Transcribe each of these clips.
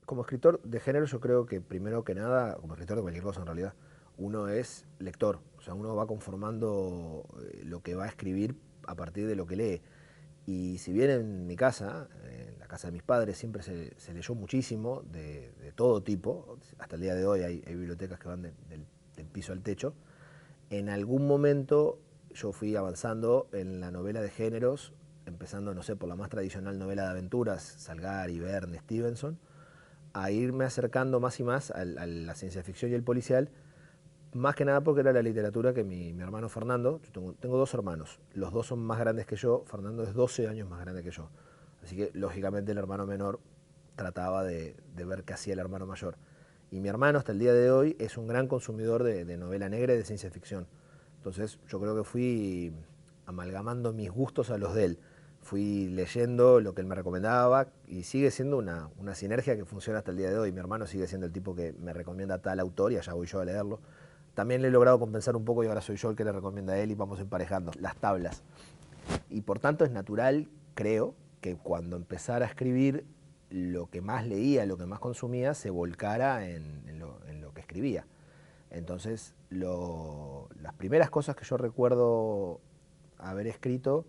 Como escritor de género yo creo que primero que nada, como escritor de cualquier cosa en realidad, uno es lector, o sea, uno va conformando lo que va a escribir a partir de lo que lee. Y si bien en mi casa, en la casa de mis padres, siempre se leyó muchísimo de todo tipo, hasta el día de hoy hay bibliotecas que van del piso al techo, en algún momento yo fui avanzando en la novela de géneros, empezando, no sé, por la más tradicional novela de aventuras, Salgari, Verne, Stevenson, a irme acercando más y más a la ciencia ficción y el policial, más que nada porque era la literatura que mi hermano Fernando, yo tengo dos hermanos, los dos son más grandes que yo, Fernando es 12 años más grande que yo, así que lógicamente el hermano menor trataba de ver qué hacía el hermano mayor. Y mi hermano hasta el día de hoy es un gran consumidor de novela negra y de ciencia ficción. Entonces yo creo que fui amalgamando mis gustos a los de él. Fui leyendo lo que él me recomendaba y sigue siendo una sinergia que funciona hasta el día de hoy. Mi hermano sigue siendo el tipo que me recomienda tal autor y allá voy yo a leerlo. También le he logrado compensar un poco y ahora soy yo el que le recomienda a él y vamos emparejando las tablas. Y por tanto es natural, creo, que cuando empezara a escribir lo que más leía, lo que más consumía, se volcara en lo que escribía. Entonces, las primeras cosas que yo recuerdo haber escrito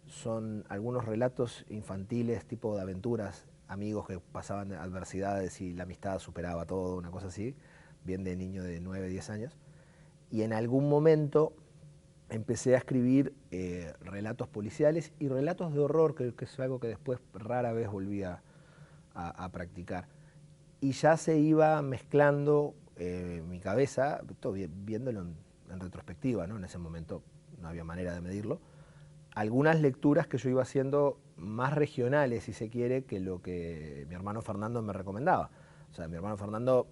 son algunos relatos infantiles, tipo de aventuras, amigos que pasaban adversidades y la amistad superaba todo, una cosa así, bien de niño de 9 10 años. Y en algún momento empecé a escribir relatos policiales y relatos de horror, que es algo que después rara vez volví a practicar. Y ya se iba mezclando mi cabeza, viéndolo en retrospectiva, ¿no? En ese momento no había manera de medirlo, algunas lecturas que yo iba haciendo más regionales, si se quiere, que lo que mi hermano Fernando me recomendaba. O sea, mi hermano Fernando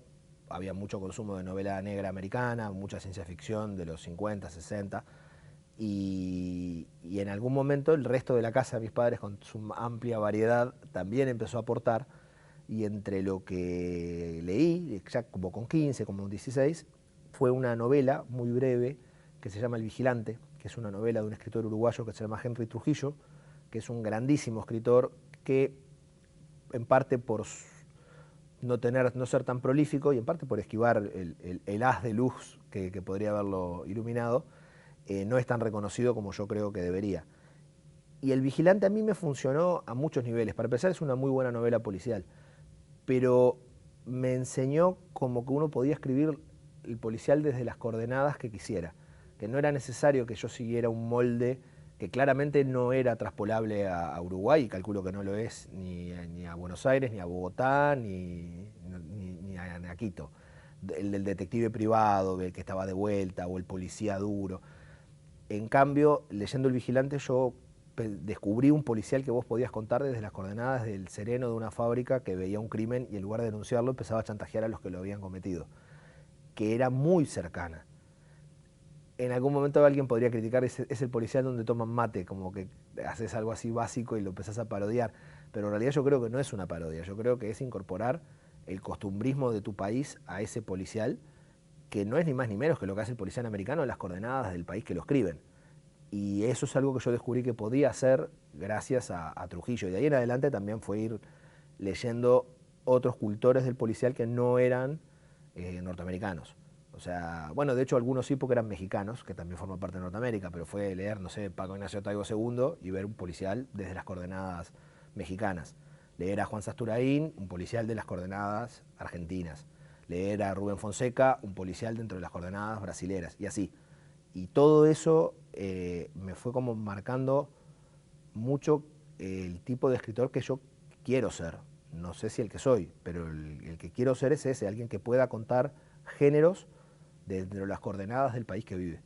había mucho consumo de novela negra americana, mucha ciencia ficción de los 50, 60, y en algún momento el resto de la casa de mis padres, con su amplia variedad, también empezó a aportar, y entre lo que leí, ya como con 15, como con 16, fue una novela muy breve que se llama El Vigilante, que es una novela de un escritor uruguayo que se llama Henry Trujillo, que es un grandísimo escritor que, en parte por no ser tan prolífico y en parte por esquivar el haz de luz que podría haberlo iluminado, no es tan reconocido como yo creo que debería. Y El Vigilante a mí me funcionó a muchos niveles. Para empezar, es una muy buena novela policial, pero me enseñó como que uno podía escribir el policial desde las coordenadas que quisiera, que no era necesario que yo siguiera un molde que claramente no era traspolable a Uruguay, y calculo que no lo es ni a Buenos Aires, ni a Bogotá, ni a Quito. El del detective privado, el que estaba de vuelta, o el policía duro. En cambio, leyendo El Vigilante, yo descubrí un policial que vos podías contar desde las coordenadas del sereno de una fábrica que veía un crimen y en lugar de denunciarlo empezaba a chantajear a los que lo habían cometido, que era muy cercana. En algún momento alguien podría criticar, es el policial donde toman mate, como que haces algo así básico y lo empezás a parodiar, pero en realidad yo creo que no es una parodia, yo creo que es incorporar el costumbrismo de tu país a ese policial, que no es ni más ni menos que lo que hace el policial americano en las coordenadas del país que lo escriben. Y eso es algo que yo descubrí que podía hacer gracias a Trujillo. Y de ahí en adelante también fue ir leyendo otros cultores del policial que no eran norteamericanos. O sea, bueno, de hecho algunos sí porque eran mexicanos, que también forman parte de Norteamérica, pero fue leer, no sé, Paco Ignacio Taibo II y ver un policial desde las coordenadas mexicanas. Leer a Juan Sasturain, un policial de las coordenadas argentinas. Leer a Rubén Fonseca, un policial dentro de las coordenadas brasileras, y así. Y todo eso me fue como marcando mucho el tipo de escritor que yo quiero ser. No sé si el que soy, pero el que quiero ser es ese, alguien que pueda contar géneros dentro de las coordenadas del país que vive.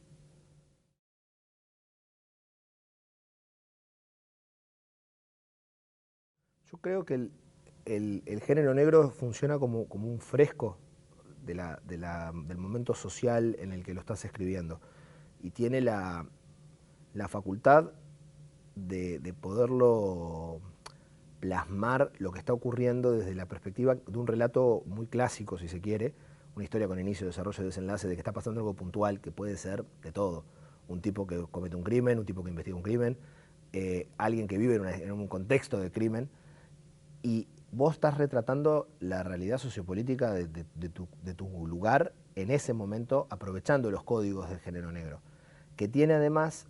Yo creo que el género negro funciona como un fresco del momento social en el que lo estás escribiendo y tiene la facultad de poderlo plasmar lo que está ocurriendo desde la perspectiva de un relato muy clásico, si se quiere, una historia con inicio, desarrollo y desenlace, de que está pasando algo puntual, que puede ser de todo. Un tipo que comete un crimen, un tipo que investiga un crimen, alguien que vive en un contexto de crimen, y vos estás retratando la realidad sociopolítica de tu lugar en ese momento, aprovechando los códigos del género negro, que tiene además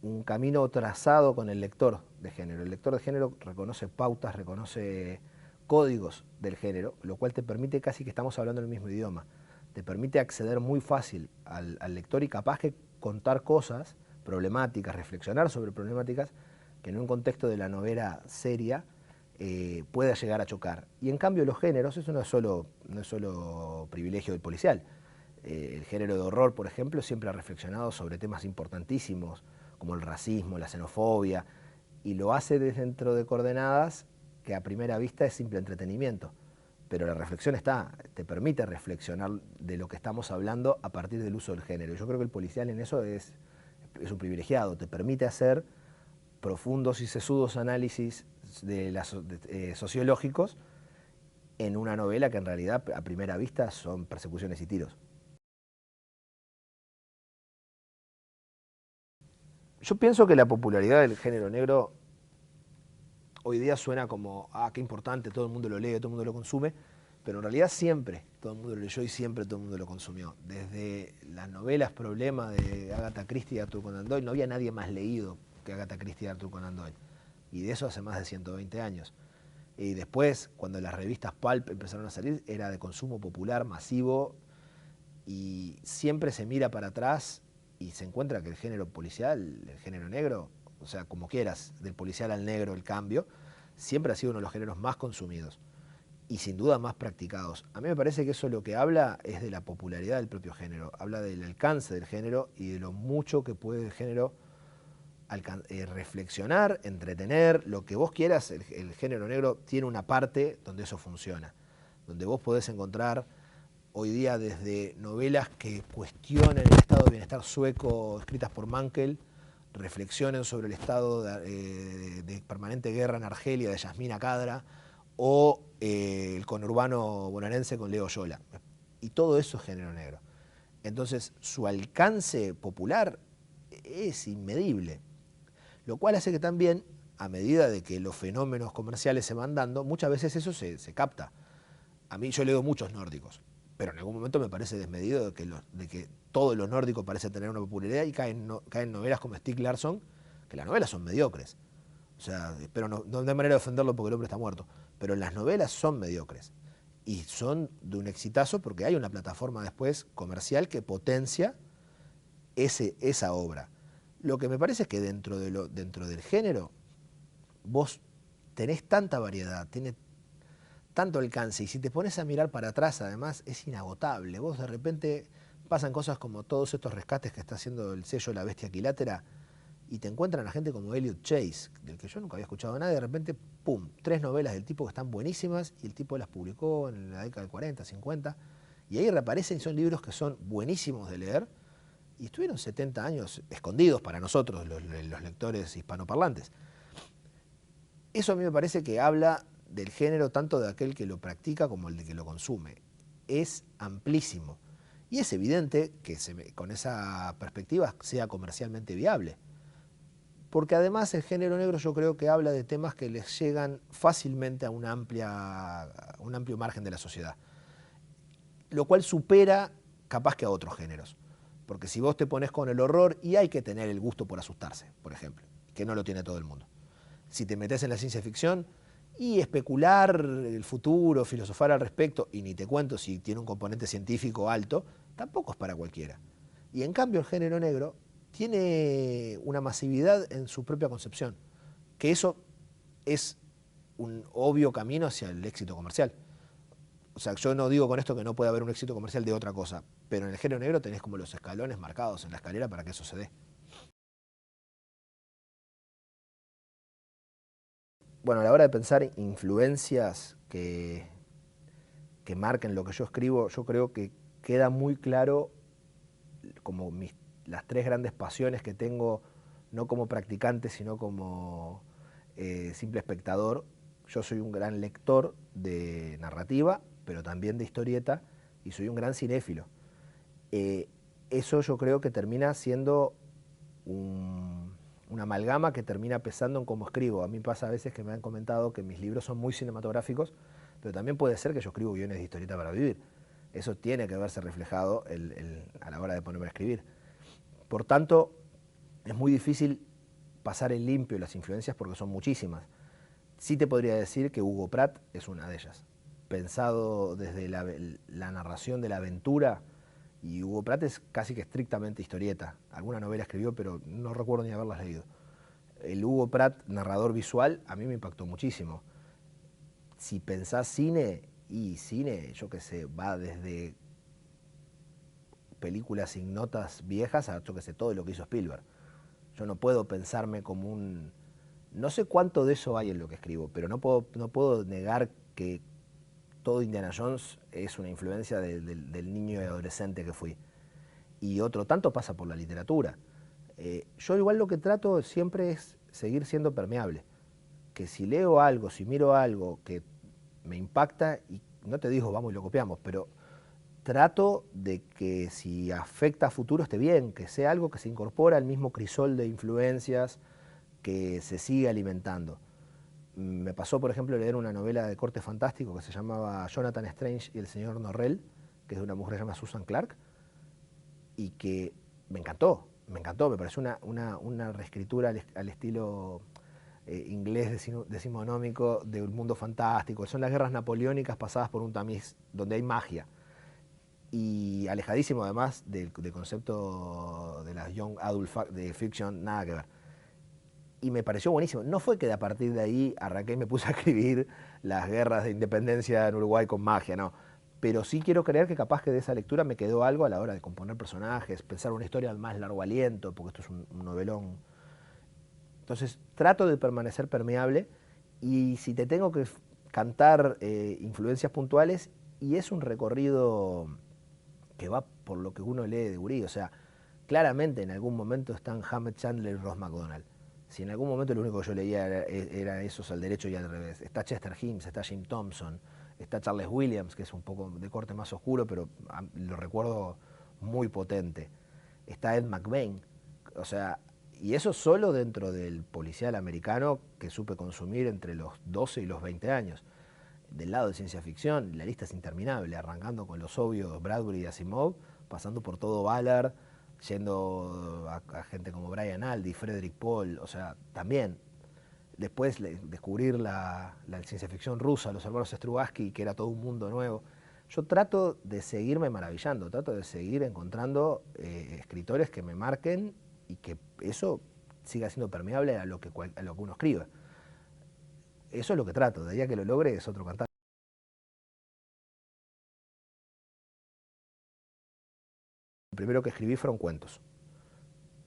un camino trazado con el lector de género. El lector de género reconoce pautas, reconoce códigos del género, lo cual te permite casi que estamos hablando el mismo idioma. Te permite acceder muy fácil al lector y capaz que contar cosas problemáticas, reflexionar sobre problemáticas que en un contexto de la novela seria pueda llegar a chocar. Y en cambio los géneros, eso no es solo privilegio del policial. El género de horror, por ejemplo, siempre ha reflexionado sobre temas importantísimos como el racismo, la xenofobia, y lo hace desde dentro de coordenadas que a primera vista es simple entretenimiento. Pero la reflexión está, te permite reflexionar de lo que estamos hablando a partir del uso del género. Yo creo que el policial en eso es un privilegiado, te permite hacer profundos y sesudos análisis sociológicos en una novela que en realidad a primera vista son persecuciones y tiros. Yo pienso que la popularidad del género negro hoy día suena como, qué importante, todo el mundo lo lee, todo el mundo lo consume, pero en realidad siempre todo el mundo lo leyó y siempre todo el mundo lo consumió. Desde las novelas Problema de Agatha Christie y Arthur Conan Doyle, no había nadie más leído que Agatha Christie y Arthur Conan Doyle. Y de eso hace más de 120 años. Y después, cuando las revistas pulp empezaron a salir, era de consumo popular, masivo, y siempre se mira para atrás y se encuentra que el género policial, el género negro, o sea, como quieras, del policial al negro el cambio, siempre ha sido uno de los géneros más consumidos y sin duda más practicados. A mí me parece que eso lo que habla es de la popularidad del propio género, habla del alcance del género y de lo mucho que puede el género reflexionar, entretener, lo que vos quieras. El género negro tiene una parte donde eso funciona, donde vos podés encontrar hoy día desde novelas que cuestionen el estado de bienestar sueco escritas por Mankell, reflexionen sobre el estado de permanente guerra en Argelia de Yasmina Khadra, o el conurbano bonaerense con Leo Yola. Y todo eso es género negro. Entonces su alcance popular es inmedible, lo cual hace que también, a medida de que los fenómenos comerciales se van dando, muchas veces eso se capta. A mí yo leo muchos nórdicos, pero en algún momento me parece desmedido de que todo lo nórdico parece tener una popularidad y caen novelas como Stieg Larsson, que las novelas son mediocres. O sea, pero no hay manera de ofenderlo porque el hombre está muerto, pero las novelas son mediocres y son de un exitazo porque hay una plataforma después comercial que potencia esa obra. Lo que me parece es que dentro del género vos tenés tanta variedad, tiene tanto alcance, y si te pones a mirar para atrás además es inagotable. Vos de repente pasan cosas como todos estos rescates que está haciendo el sello La Bestia Quilátera y te encuentran a gente como Elliot Chase, del que yo nunca había escuchado nada, y de repente, pum, 3 novelas del tipo que están buenísimas y el tipo las publicó en la década del 40, 50, y ahí reaparecen y son libros que son buenísimos de leer y estuvieron 70 años escondidos para nosotros, los lectores hispanoparlantes. Eso a mí me parece que habla del género tanto de aquel que lo practica como el de que lo consume. Es amplísimo. Y es evidente que con esa perspectiva sea comercialmente viable. Porque además el género negro yo creo que habla de temas que les llegan fácilmente a un amplio margen de la sociedad. Lo cual supera capaz que a otros géneros. Porque si vos te pones con el horror, y hay que tener el gusto por asustarse, por ejemplo, que no lo tiene todo el mundo. Si te metes en la ciencia ficción y especular el futuro, filosofar al respecto, y ni te cuento si tiene un componente científico alto, tampoco es para cualquiera. Y en cambio el género negro tiene una masividad en su propia concepción, que eso es un obvio camino hacia el éxito comercial. O sea, yo no digo con esto que no puede haber un éxito comercial de otra cosa, pero en el género negro tenés como los escalones marcados en la escalera para que eso se dé. Bueno, a la hora de pensar influencias que marquen lo que yo escribo, yo creo que queda muy claro como las 3 grandes pasiones que tengo, no como practicante, sino como simple espectador. Yo soy un gran lector de narrativa, pero también de historieta, y soy un gran cinéfilo. Eso yo creo que termina siendo una amalgama que termina pesando en cómo escribo. A mí pasa a veces que me han comentado que mis libros son muy cinematográficos, pero también puede ser que yo escribo guiones de historieta para vivir. Eso tiene que verse reflejado a la hora de ponerme a escribir. Por tanto, es muy difícil pasar en limpio las influencias porque son muchísimas. Sí te podría decir que Hugo Pratt es una de ellas. Pensado desde la narración de la aventura, y Hugo Pratt es casi que estrictamente historieta. Alguna novela escribió, pero no recuerdo ni haberlas leído. El Hugo Pratt, narrador visual, a mí me impactó muchísimo. Si pensás cine, y cine, yo qué sé, va desde películas ignotas viejas a, yo qué sé, todo lo que hizo Spielberg. Yo no puedo pensarme como un... No sé cuánto de eso hay en lo que escribo, pero no puedo negar que todo Indiana Jones es una influencia del niño y adolescente que fui. Y otro tanto pasa por la literatura. Yo igual lo que trato siempre es seguir siendo permeable. Que si leo algo, si miro algo que me impacta, y no te digo vamos y lo copiamos, pero trato de que si afecta a futuro esté bien, que sea algo que se incorpora al mismo crisol de influencias, que se sigue alimentando. Me pasó, por ejemplo, leer una novela de corte fantástico que se llamaba Jonathan Strange y el señor Norrell, que es de una mujer que se llama Susan Clark, y que me encantó, me pareció una reescritura al estilo inglés decimonómico de un mundo fantástico. Son las guerras napoleónicas pasadas por un tamiz donde hay magia. Y alejadísimo además del concepto de las Young Adult de Fiction, nada que ver. Y me pareció buenísimo. No fue que a partir de ahí arranqué y me puse a escribir las guerras de independencia en Uruguay con magia, no. Pero sí quiero creer que capaz que de esa lectura me quedó algo a la hora de componer personajes, pensar una historia al más largo aliento, porque esto es un novelón. Entonces trato de permanecer permeable, y si te tengo que cantar influencias puntuales, y es un recorrido que va por lo que uno lee de Gurí. O sea, claramente en algún momento están Hammett Chandler y Ross MacDonald. Si en algún momento lo único que yo leía era esos al derecho y al revés. Está Chester Himes, está Jim Thompson, está Charles Williams, que es un poco de corte más oscuro, pero lo recuerdo muy potente. Está Ed McBain. O sea, y eso solo dentro del policial americano que supe consumir entre los 12 y los 20 años. Del lado de ciencia ficción, la lista es interminable, arrancando con los obvios Bradbury y Asimov, pasando por todo Ballard, yendo a gente como Brian Aldi, Frederick Paul, o sea, también. Después descubrir la ciencia ficción rusa, los hermanos Strugatsky, que era todo un mundo nuevo. Yo trato de seguirme maravillando, trato de seguir encontrando escritores que me marquen, y que eso siga siendo permeable a lo que uno escriba. Eso es lo que trato, de ahí a que lo logre es otro cantar. Lo primero que escribí fueron cuentos,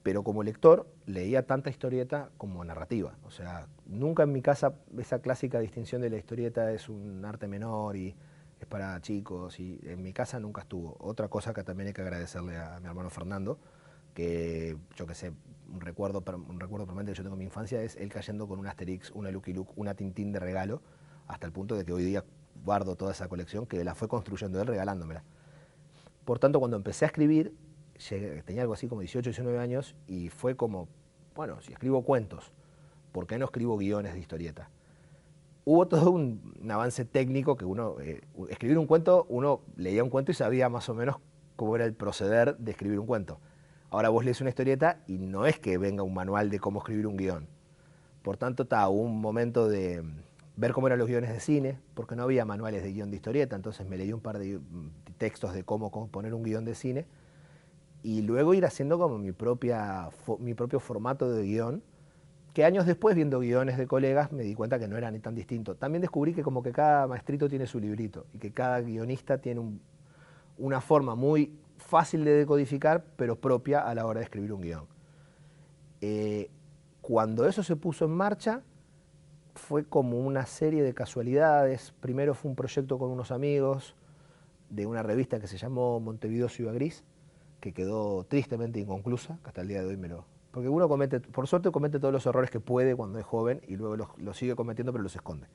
pero como lector leía tanta historieta como narrativa. O sea, nunca en mi casa esa clásica distinción de la historieta es un arte menor y es para chicos, y en mi casa nunca estuvo. Otra cosa que también hay que agradecerle a mi hermano Fernando, que yo que sé, un recuerdo permanente que yo tengo en mi infancia es él cayendo con un Asterix, una Lucky Luke, una Tintín de regalo, hasta el punto de que hoy día guardo toda esa colección que la fue construyendo él regalándomela. Por tanto, cuando empecé a escribir, tenía algo así como 18, 19 años, y fue como, bueno, si escribo cuentos, ¿por qué no escribo guiones de historieta? Hubo todo un avance técnico que escribir un cuento, uno leía un cuento y sabía más o menos cómo era el proceder de escribir un cuento. Ahora vos lees una historieta y no es que venga un manual de cómo escribir un guión. Por tanto, hubo un momento de ver cómo eran los guiones de cine, porque no había manuales de guión de historieta, entonces me leí un par de textos de cómo componer un guión de cine, y luego ir haciendo como mi propio formato de guión, que años después, viendo guiones de colegas, me di cuenta que no era ni tan distinto. También descubrí que como que cada maestrito tiene su librito, y que cada guionista tiene una forma muy fácil de decodificar, pero propia a la hora de escribir un guión. Eh, Cuando eso se puso en marcha, fue como una serie de casualidades. Primero fue un proyecto con unos amigos de una revista que se llamó Montevideo Ciudad Gris, que quedó tristemente inconclusa, que hasta el día de hoy Porque uno comete, por suerte comete todos los errores que puede cuando es joven, y luego los sigue cometiendo pero los esconde.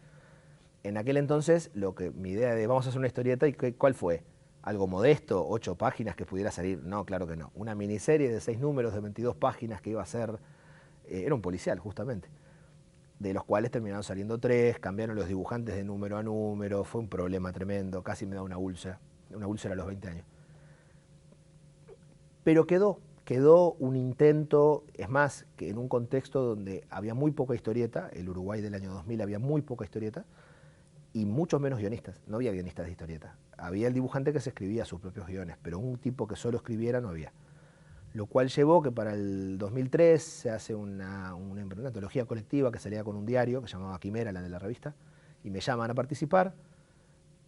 En aquel entonces, mi idea de vamos a hacer una historieta, ¿y cuál fue? ¿Algo modesto? ¿8 páginas que pudiera salir? No, claro que no. Una miniserie de 6 números de 22 páginas que iba a ser era un policial justamente, de los cuales terminaron saliendo 3, cambiaron los dibujantes de número a número, fue un problema tremendo, casi me da una úlcera a los 20 años. Pero quedó un intento, es más, que en un contexto donde había muy poca historieta, el Uruguay del año 2000 había muy poca historieta, y muchos menos guionistas, no había guionistas de historieta. Había el dibujante que se escribía sus propios guiones, pero un tipo que solo escribiera no había. Lo cual llevó que para el 2003 se hace una antología colectiva que salía con un diario que se llamaba Quimera, la de la revista, y me llaman a participar,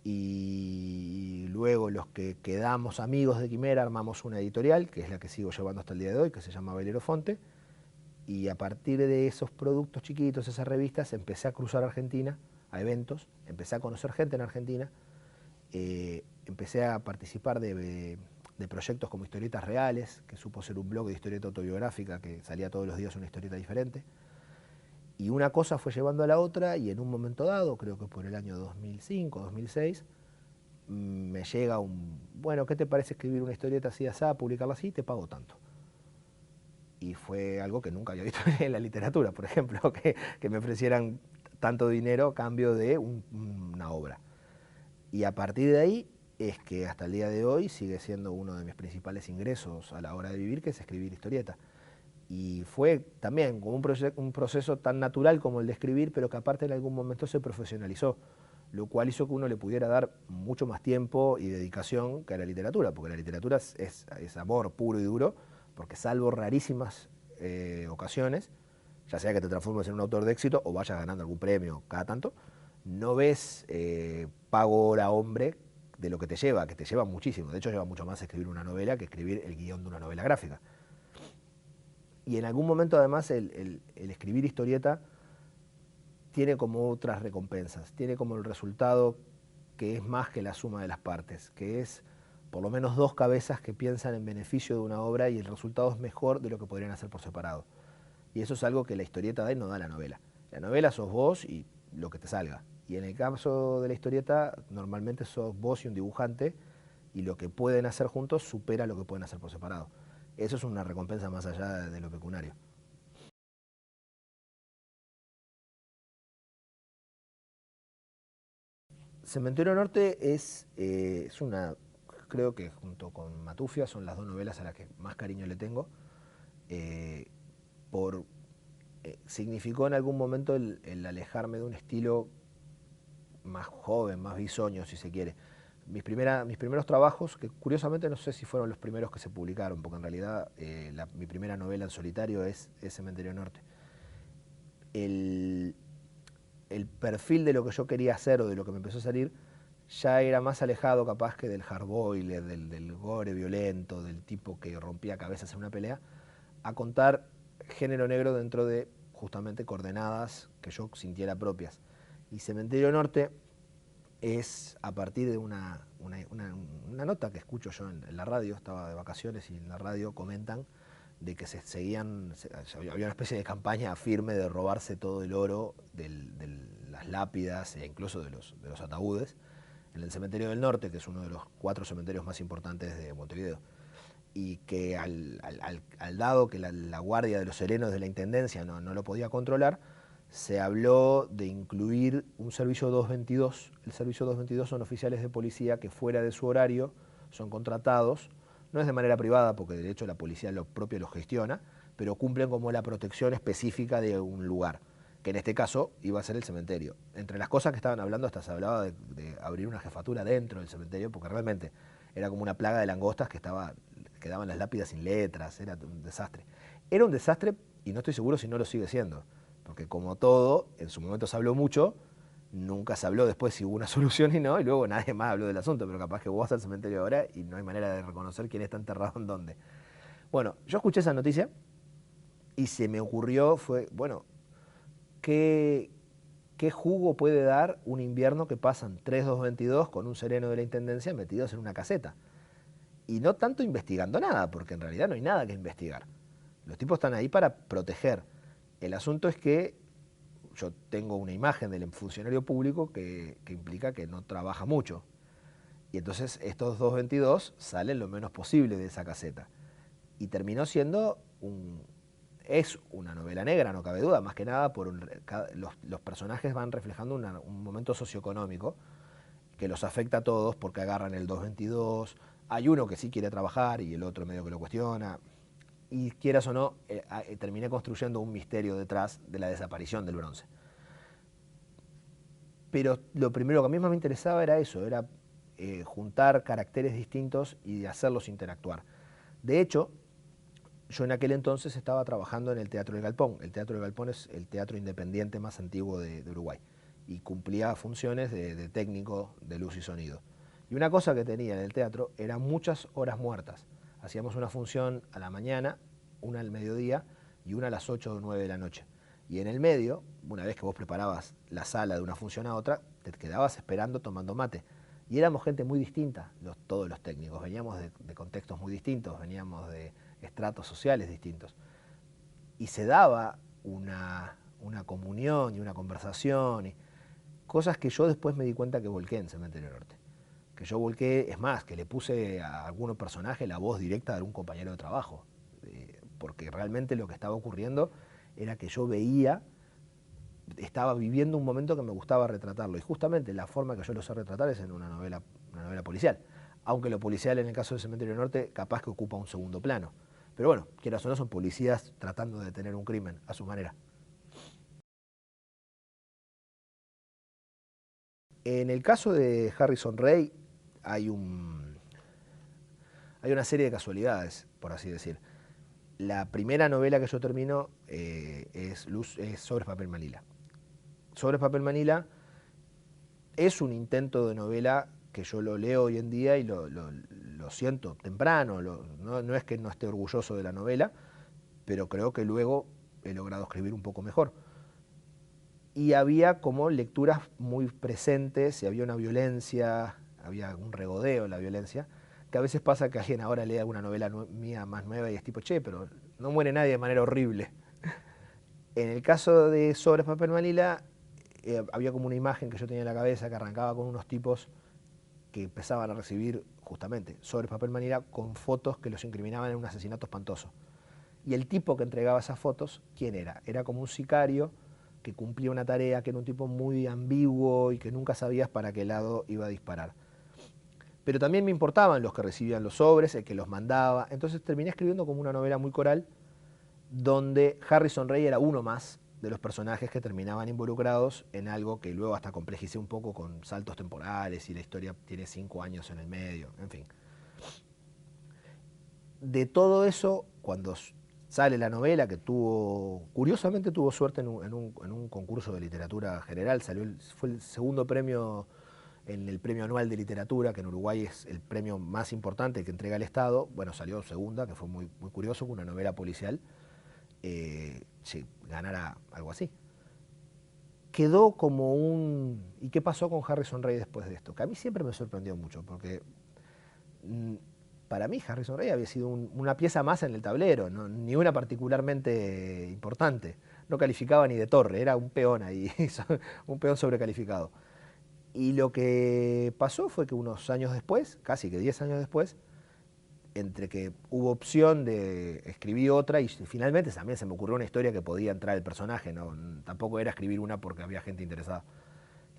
y luego los que quedamos amigos de Quimera armamos una editorial, que es la que sigo llevando hasta el día de hoy, que se llama Belerofonte, y a partir de esos productos chiquitos, esas revistas, empecé a cruzar Argentina, a eventos, empecé a conocer gente en Argentina, empecé a participar de proyectos como Historietas Reales, que supo ser un blog de historieta autobiográfica que salía todos los días una historieta diferente. Y una cosa fue llevando a la otra y en un momento dado, creo que por el año 2005, 2006, me llega bueno, ¿qué te parece escribir una historieta así, así, publicarla así? Te pago tanto. Y fue algo que nunca había visto en la literatura, por ejemplo, que me ofrecieran tanto dinero a cambio de una obra. Y a partir de ahí es que hasta el día de hoy sigue siendo uno de mis principales ingresos a la hora de vivir, que es escribir historieta. Y fue también como un proceso tan natural como el de escribir, pero que aparte en algún momento se profesionalizó, lo cual hizo que uno le pudiera dar mucho más tiempo y dedicación que a la literatura, porque la literatura es amor puro y duro, porque salvo rarísimas ocasiones, ya sea que te transformes en un autor de éxito o vayas ganando algún premio cada tanto, no ves pago hora hombre de lo que te lleva muchísimo. De hecho, lleva mucho más escribir una novela que escribir el guión de una novela gráfica. Y en algún momento, además, el escribir historieta tiene como otras recompensas, tiene como el resultado que es más que la suma de las partes, que es por lo menos dos cabezas que piensan en beneficio de una obra y el resultado es mejor de lo que podrían hacer por separado. Y eso es algo que la historieta da y no da la novela. La novela sos vos y lo que te salga. Y en el caso de la historieta, normalmente sos vos y un dibujante, y lo que pueden hacer juntos supera lo que pueden hacer por separado. Eso es una recompensa más allá de lo pecuniario. Cementerio Norte es una, creo que junto con Matufia son las dos novelas a las que más cariño le tengo. eh, por, Significó en algún momento el alejarme de un estilo más joven, más bisoño, si se quiere. Mis primeros trabajos, que curiosamente no sé si fueron los primeros que se publicaron, porque en realidad mi primera novela en solitario es Cementerio Norte. El, el perfil de lo que yo quería hacer o de lo que me empezó a salir ya era más alejado capaz que del hardboiled, del gore violento, del tipo que rompía cabezas en una pelea, a contar género negro dentro de justamente coordenadas que yo sintiera propias. Y Cementerio Norte es a partir de una nota que escucho yo en la radio, estaba de vacaciones y en la radio comentan de que había una especie de campaña firme de robarse todo el oro de las lápidas e incluso de los ataúdes en el Cementerio del Norte, que es uno de los 4 cementerios más importantes de Montevideo. Y que al dado que la guardia de los serenos de la Intendencia no lo podía controlar, se habló de incluir un servicio 222. El servicio 222 son oficiales de policía que fuera de su horario son contratados, no es de manera privada porque de hecho la policía lo propio lo gestiona, pero cumplen como la protección específica de un lugar, que en este caso iba a ser el cementerio. Entre las cosas que estaban hablando hasta se hablaba de abrir una jefatura dentro del cementerio, porque realmente era como una plaga de langostas quedaban las lápidas sin letras, era un desastre. Era un desastre y no estoy seguro si no lo sigue siendo, porque como todo, en su momento se habló mucho, nunca se habló después si hubo una solución y no, y luego nadie más habló del asunto, pero capaz que vos vas al cementerio ahora y no hay manera de reconocer quién está enterrado en dónde. Bueno, yo escuché esa noticia y se me ocurrió, bueno, ¿qué, qué jugo puede dar un invierno que pasan 3222 con un sereno de la Intendencia metidos en una caseta? Y no tanto investigando nada, porque en realidad no hay nada que investigar. Los tipos están ahí para proteger. El asunto es que yo tengo una imagen del funcionario público que implica que no trabaja mucho. Y entonces estos 222 salen lo menos posible de esa caseta. Y terminó siendo es una novela negra, no cabe duda, más que nada los personajes van reflejando un momento socioeconómico que los afecta a todos porque agarran el 222, hay uno que sí quiere trabajar y el otro medio que lo cuestiona, y quieras o no, terminé construyendo un misterio detrás de la desaparición del bronce. Pero lo primero que a mí más me interesaba era eso, era juntar caracteres distintos y hacerlos interactuar. De hecho, yo en aquel entonces estaba trabajando en el Teatro del Galpón. El Teatro del Galpón es el teatro independiente más antiguo de Uruguay y cumplía funciones de técnico de luz y sonido. Y una cosa que tenía en el teatro eran muchas horas muertas. Hacíamos una función a la mañana, una al mediodía y una a las 8 o 9 de la noche. Y en el medio, una vez que vos preparabas la sala de una función a otra, te quedabas esperando tomando mate. Y éramos gente muy distinta, todos los técnicos. Veníamos de contextos muy distintos, veníamos de estratos sociales distintos. Y se daba una comunión y una conversación, y cosas que yo después me di cuenta que volqué en Cementerio Norte. Que yo volqué, es más, que le puse a algunos personajes la voz directa de algún compañero de trabajo. Porque realmente lo que estaba ocurriendo era que yo veía, estaba viviendo un momento que me gustaba retratarlo. Y justamente la forma que yo lo sé retratar es en una novela policial. Aunque lo policial en el caso del Cementerio Norte capaz que ocupa un segundo plano. Pero bueno, quieras o no, son policías tratando de detener un crimen a su manera. En el caso de Harrison Ray hay, hay una serie de casualidades, por así decir. La primera novela que yo termino es Sobre Papel Manila. Sobre Papel Manila es un intento de novela que yo lo leo hoy en día y lo siento temprano, no es que no esté orgulloso de la novela, pero creo que luego he logrado escribir un poco mejor. Y había como lecturas muy presentes, y había una violencia, había un regodeo en la violencia, que a veces pasa que alguien ahora lee alguna novela mía más nueva y es tipo, che, pero no muere nadie de manera horrible. En el caso de Sobre Papel Manila, había como una imagen que yo tenía en la cabeza que arrancaba con unos tipos que empezaban a recibir justamente sobre papel manila con fotos que los incriminaban en un asesinato espantoso. Y el tipo que entregaba esas fotos, ¿quién era? Era como un sicario que cumplía una tarea, que era un tipo muy ambiguo y que nunca sabías para qué lado iba a disparar. Pero también me importaban los que recibían los sobres, el que los mandaba. Entonces terminé escribiendo como una novela muy coral, donde Harrison Ray era uno más de los personajes que terminaban involucrados en algo que luego hasta complejicé un poco con saltos temporales y la historia tiene 5 años en el medio, en fin. De todo eso, cuando sale la novela, que curiosamente tuvo suerte en un concurso de literatura general, fue el segundo premio en el premio anual de literatura, que en Uruguay es el premio más importante que entrega el Estado. Bueno, salió segunda, que fue muy, muy curioso, con una novela policial. Ganara algo así. Quedó como un... ¿Y qué pasó con Harrison Ray después de esto? Que a mí siempre me sorprendió mucho, porque para mí Harrison Ray había sido una pieza más en el tablero, ¿no? Ni una particularmente importante. No calificaba ni de torre, era un peón ahí, un peón sobrecalificado. Y lo que pasó fue que unos años después, casi que 10 años después, entre que hubo opción de escribir otra y finalmente también se me ocurrió una historia que podía entrar el personaje, ¿no? Tampoco era escribir una porque había gente interesada,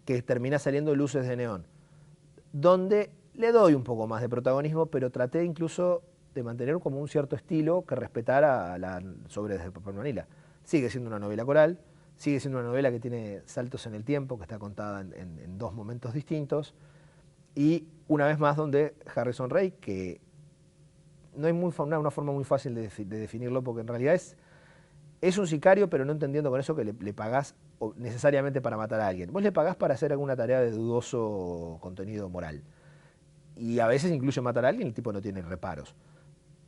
que termina saliendo Luces de Neón, donde le doy un poco más de protagonismo, pero traté incluso de mantener como un cierto estilo que respetara a la Sobre de Papel Manila. Sigue siendo una novela coral, sigue siendo una novela que tiene saltos en el tiempo, que está contada en dos momentos distintos, y una vez más donde Harrison Ray, que no hay una forma muy fácil de definirlo, porque en realidad es un sicario, pero no entendiendo con eso que le pagás necesariamente para matar a alguien. Vos le pagás para hacer alguna tarea de dudoso contenido moral. Y a veces incluye matar a alguien, el tipo no tiene reparos.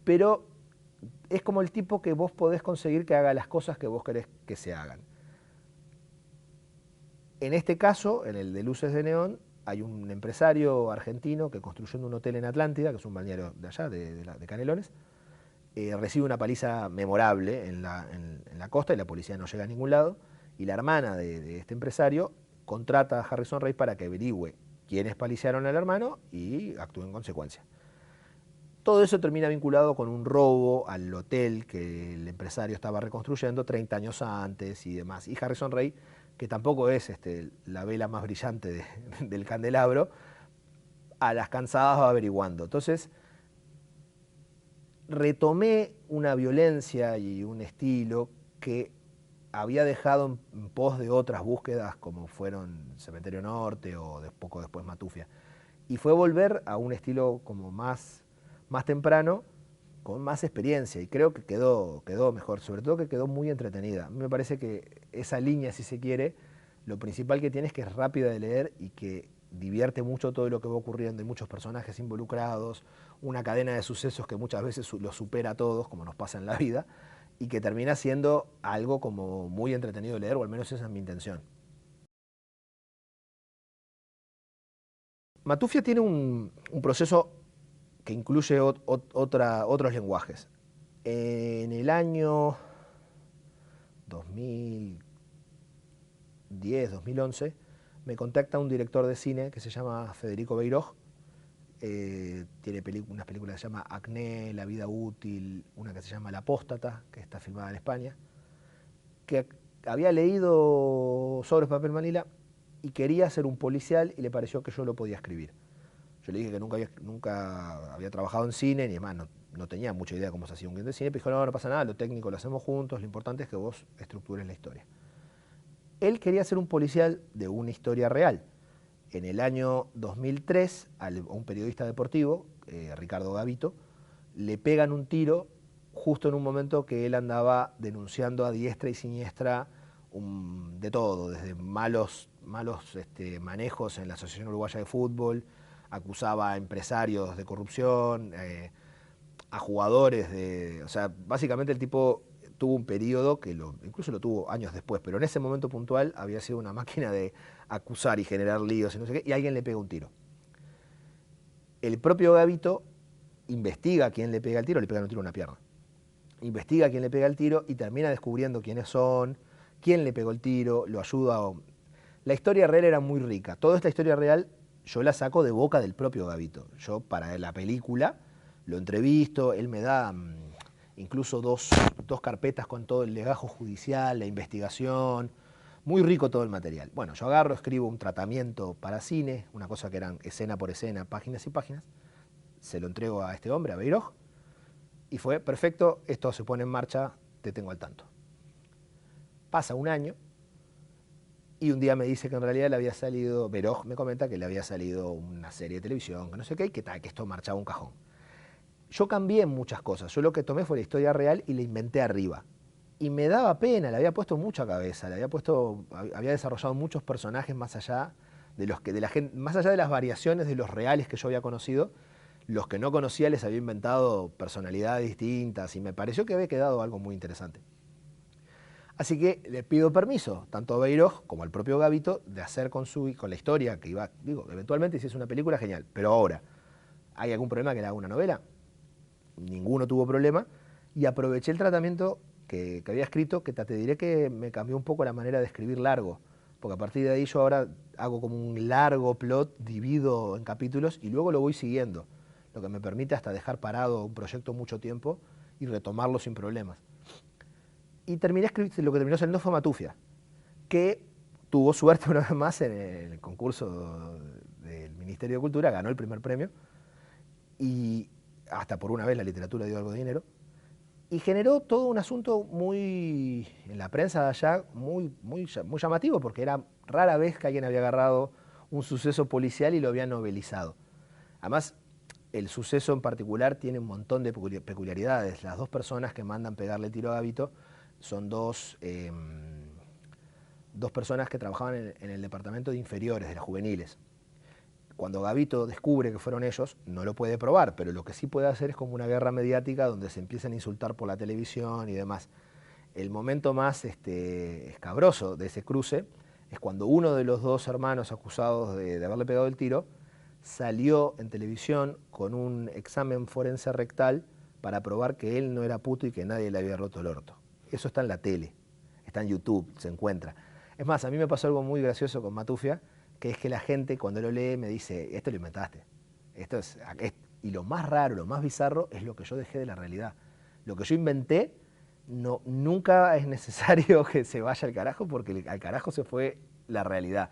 Pero es como el tipo que vos podés conseguir que haga las cosas que vos querés que se hagan. En este caso, en el de Luces de Neón, hay un empresario argentino que construyendo un hotel en Atlántida, que es un balneario de allá, de Canelones, recibe una paliza memorable en la costa y la policía no llega a ningún lado. Y la hermana de este empresario contrata a Harrison Ray para que averigüe quiénes paliciaron al hermano y actúe en consecuencia. Todo eso termina vinculado con un robo al hotel que el empresario estaba reconstruyendo 30 años antes y demás. Y Harrison Rey, que tampoco es la vela más brillante del candelabro, a las cansadas va averiguando. Entonces, retomé una violencia y un estilo que había dejado en pos de otras búsquedas como fueron Cementerio Norte o poco después Matufia. Y fue volver a un estilo como más temprano, con más experiencia, y creo que quedó mejor, sobre todo que quedó muy entretenida. A mí me parece que esa línea, si se quiere, lo principal que tiene es que es rápida de leer y que divierte mucho todo lo que va ocurriendo, hay muchos personajes involucrados, una cadena de sucesos que muchas veces los supera a todos, como nos pasa en la vida, y que termina siendo algo como muy entretenido de leer, o al menos esa es mi intención. Matufia tiene un proceso que incluye otros lenguajes. En el año 2010, 2011, me contacta un director de cine que se llama Federico Beiroj. Tiene unas películas que se llama Acné, La vida útil, una que se llama La apóstata, que está filmada en España, que había leído sobre Papel Manila y quería hacer un policial y le pareció que yo lo podía escribir. Yo le dije que nunca había trabajado en cine, ni además no tenía mucha idea de cómo se hacía un guion de cine, pero dijo, no pasa nada, lo técnico lo hacemos juntos, lo importante es que vos estructures la historia. Él quería hacer un policial de una historia real. En el año 2003, a un periodista deportivo, Ricardo Gavito, le pegan un tiro justo en un momento que él andaba denunciando a diestra y siniestra de todo, desde malos manejos en la Asociación Uruguaya de Fútbol, acusaba a empresarios de corrupción, a jugadores o sea, básicamente el tipo tuvo un periodo que incluso lo tuvo años después, pero en ese momento puntual había sido una máquina de acusar y generar líos y no sé qué, y alguien le pega un tiro. El propio Gavito investiga a quién le pega el tiro, le pegan un tiro en una pierna. Investiga a quién le pega el tiro y termina descubriendo quiénes son, quién le pegó el tiro, lo ayuda. La historia real era muy rica. Toda esta historia real yo la saco de boca del propio Gavito. Yo para la película lo entrevisto, él me da incluso dos carpetas con todo el legajo judicial, la investigación, muy rico todo el material. Bueno, yo agarro, escribo un tratamiento para cine, una cosa que eran escena por escena, páginas y páginas, se lo entrego a este hombre, a Beiroj, y fue perfecto, esto se pone en marcha, te tengo al tanto. Pasa un año y un día me dice que en realidad le había salido, Beiroj me comenta que le había salido una serie de televisión, que no sé qué, y que esto marchaba un cajón. Yo cambié muchas cosas, yo lo que tomé fue la historia real y la inventé arriba. Y me daba pena, le había puesto mucha cabeza, había desarrollado muchos personajes más allá de los que, de la gente, más allá de las variaciones de los reales que yo había conocido, los que no conocía les había inventado personalidades distintas y me pareció que había quedado algo muy interesante. Así que le pido permiso, tanto a Beiroj como al propio Gavito, de hacer con la historia que iba, digo, eventualmente si es una película, genial, pero ahora, ¿hay algún problema que le haga una novela? Ninguno tuvo problema, y aproveché el tratamiento que había escrito, que te diré que me cambió un poco la manera de escribir largo, porque a partir de ahí yo ahora hago como un largo plot, divido en capítulos y luego lo voy siguiendo, lo que me permite hasta dejar parado un proyecto mucho tiempo y retomarlo sin problemas. Y lo que terminó saliendo fue Matufia, que tuvo suerte una vez más en el concurso del Ministerio de Cultura, ganó el primer premio y hasta por una vez la literatura dio algo de dinero y generó todo un asunto muy, en la prensa de allá, muy llamativo, porque era rara vez que alguien había agarrado un suceso policial y lo había novelizado. Además, el suceso en particular tiene un montón de peculiaridades. Las dos personas que mandan pegarle tiro a Gavito son dos personas que trabajaban en el departamento de inferiores, de las juveniles. Cuando Gavito descubre que fueron ellos, no lo puede probar, pero lo que sí puede hacer es como una guerra mediática donde se empiezan a insultar por la televisión y demás. El momento más escabroso de ese cruce es cuando uno de los dos hermanos acusados de haberle pegado el tiro salió en televisión con un examen forense rectal para probar que él no era puto y que nadie le había roto el orto. Eso está en la tele, está en YouTube, se encuentra. Es más, a mí me pasó algo muy gracioso con Matufia, que es que la gente cuando lo lee me dice, esto lo inventaste. Y lo más raro, lo más bizarro es lo que yo dejé de la realidad. Lo que yo inventé, nunca es necesario que se vaya al carajo porque al carajo se fue la realidad.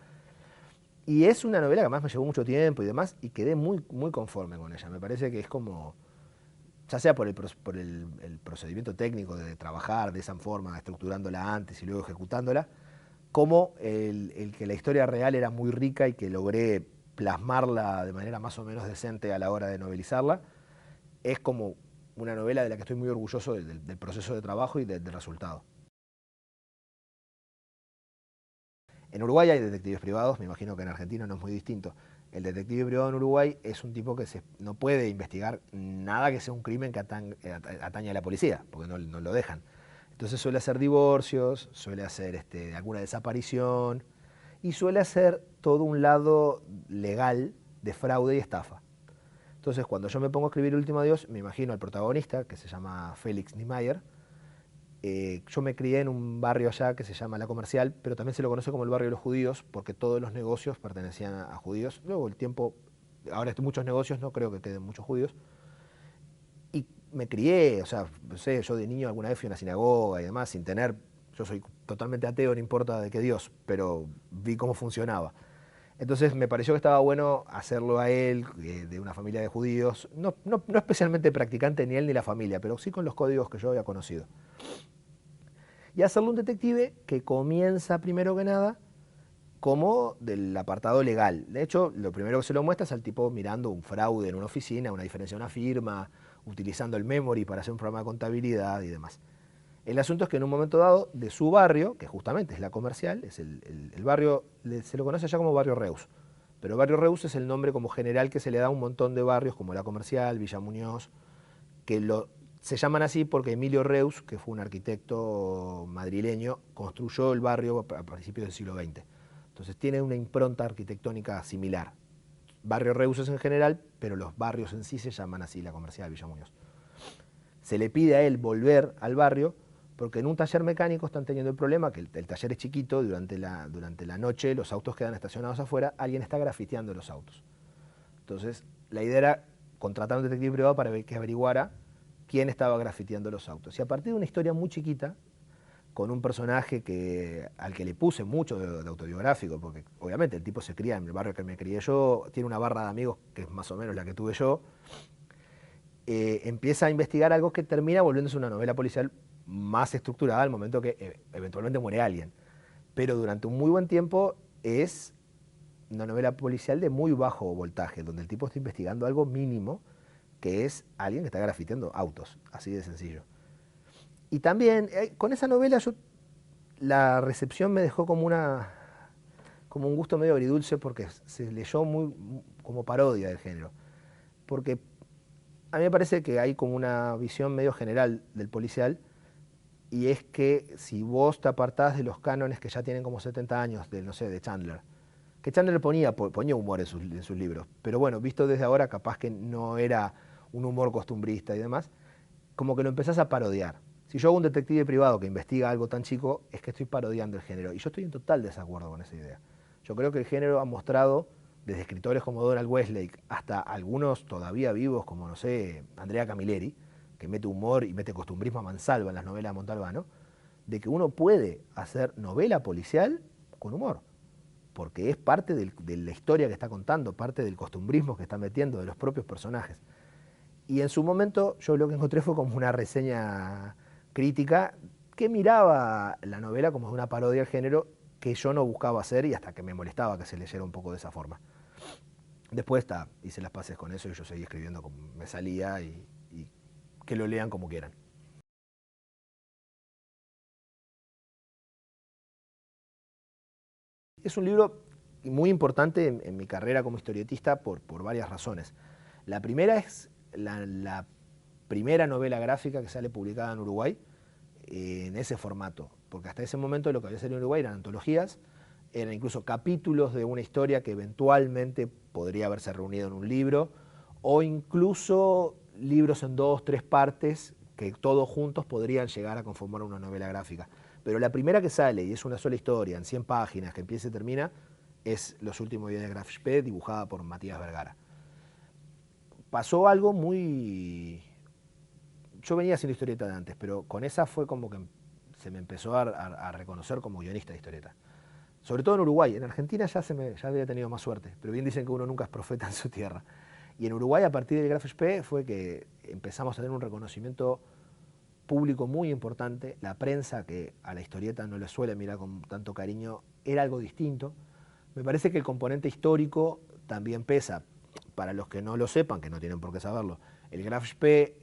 Y es una novela que además me llevó mucho tiempo y demás, y quedé muy, muy conforme con ella. Me parece que es como, ya sea por el procedimiento técnico de trabajar de esa forma, estructurándola antes y luego ejecutándola, como el que la historia real era muy rica y que logré plasmarla de manera más o menos decente a la hora de novelizarla, es como una novela de la que estoy muy orgulloso del proceso de trabajo y del resultado. En Uruguay hay detectives privados, me imagino que en Argentina no es muy distinto. El detective privado en Uruguay es un tipo que no puede investigar nada que sea un crimen que atañe a la policía, porque no lo dejan. Entonces suele hacer divorcios, suele hacer alguna desaparición y suele hacer todo un lado legal de fraude y estafa. Entonces cuando yo me pongo a escribir El último adiós, me imagino al protagonista, que se llama Félix Niemeyer. Yo me crié en un barrio allá que se llama La Comercial, pero también se lo conoce como el barrio de los judíos, porque todos los negocios pertenecían a judíos. Luego el tiempo, ahora muchos negocios, no creo que queden muchos judíos. Y me crié, o sea, no sé, yo de niño alguna vez fui a una sinagoga y demás, sin tener, yo soy totalmente ateo, no importa de qué Dios, pero vi cómo funcionaba. Entonces me pareció que estaba bueno hacerlo a él, de una familia de judíos, no especialmente practicante ni él ni la familia, pero sí con los códigos que yo había conocido. Y hacerle un detective que comienza primero que nada como del apartado legal. De hecho, lo primero que se lo muestra es al tipo mirando un fraude en una oficina, una diferencia de una firma, utilizando el memory para hacer un programa de contabilidad y demás. El asunto es que en un momento dado, de su barrio, que justamente es La Comercial, es el barrio, se lo conoce allá como Barrio Reus, pero Barrio Reus es el nombre como general que se le da a un montón de barrios como La Comercial, Villa Muñoz, que se llaman así porque Emilio Reus, que fue un arquitecto madrileño, construyó el barrio a principios del siglo XX. Entonces tiene una impronta arquitectónica similar. Barrio Reus es en general, pero los barrios en sí se llaman así, La Comercial, Villa Muñoz. Se le pide a él volver al barrio porque en un taller mecánico están teniendo el problema que el taller es chiquito, durante la noche los autos quedan estacionados afuera, alguien está grafiteando los autos. Entonces, la idea era contratar a un detective privado para que averiguara quién estaba grafiteando los autos. Y a partir de una historia muy chiquita, con un personaje al que le puse mucho de autobiográfico, porque obviamente el tipo se cría en el barrio que me crié yo, tiene una barra de amigos que es más o menos la que tuve yo, empieza a investigar algo que termina volviéndose una novela policial más estructurada al momento que eventualmente muere alguien. Pero durante un muy buen tiempo es una novela policial de muy bajo voltaje, donde el tipo está investigando algo mínimo, que es alguien que está grafiteando autos, así de sencillo. Y también, con esa novela la recepción me dejó como un gusto medio agridulce porque se leyó como parodia del género. Porque a mí me parece que hay como una visión medio general del policial, y es que si vos te apartás de los cánones que ya tienen como 70 años, no sé, de Chandler, que Chandler ponía humor en sus libros, pero bueno, visto desde ahora capaz que no era un humor costumbrista y demás, como que lo empezás a parodiar. Si yo hago un detective privado que investiga algo tan chico, es que estoy parodiando el género, y yo estoy en total desacuerdo con esa idea. Yo creo que el género ha mostrado, desde escritores como Donald Westlake hasta algunos todavía vivos como, no sé, Andrea Camilleri, que mete humor y mete costumbrismo a mansalva en las novelas de Montalbano, de que uno puede hacer novela policial con humor, porque es parte de la historia que está contando, parte del costumbrismo que está metiendo de los propios personajes. Y en su momento yo lo que encontré fue como una reseña crítica que miraba la novela como una parodia del género que yo no buscaba hacer, y hasta que me molestaba que se leyera un poco de esa forma. Después hice las paces con eso y yo seguí escribiendo como me salía, y que lo lean como quieran. Es un libro muy importante en mi carrera como historietista por varias razones. La primera es la primera novela gráfica que sale publicada en Uruguay en ese formato, porque hasta ese momento lo que había salido en Uruguay eran antologías, eran incluso capítulos de una historia que eventualmente podría haberse reunido en un libro, o incluso libros en 2, 3 partes que todos juntos podrían llegar a conformar una novela gráfica. Pero la primera que sale, y es una sola historia, en 100 páginas, que empieza y termina, es Los últimos días de Graf Spee, dibujada por Matías Vergara. pasó algo muy... Yo venía haciendo historieta de antes, pero con esa fue como que se me empezó a reconocer como guionista de historieta. Sobre todo en Uruguay. En Argentina ya había tenido más suerte, pero bien dicen que uno nunca es profeta en su tierra. Y en Uruguay, a partir del Graf Spee, fue que empezamos a tener un reconocimiento público muy importante. La prensa, que a la historieta no le suele mirar con tanto cariño, era algo distinto. Me parece que el componente histórico también pesa. Para los que no lo sepan, que no tienen por qué saberlo, el Graf Spee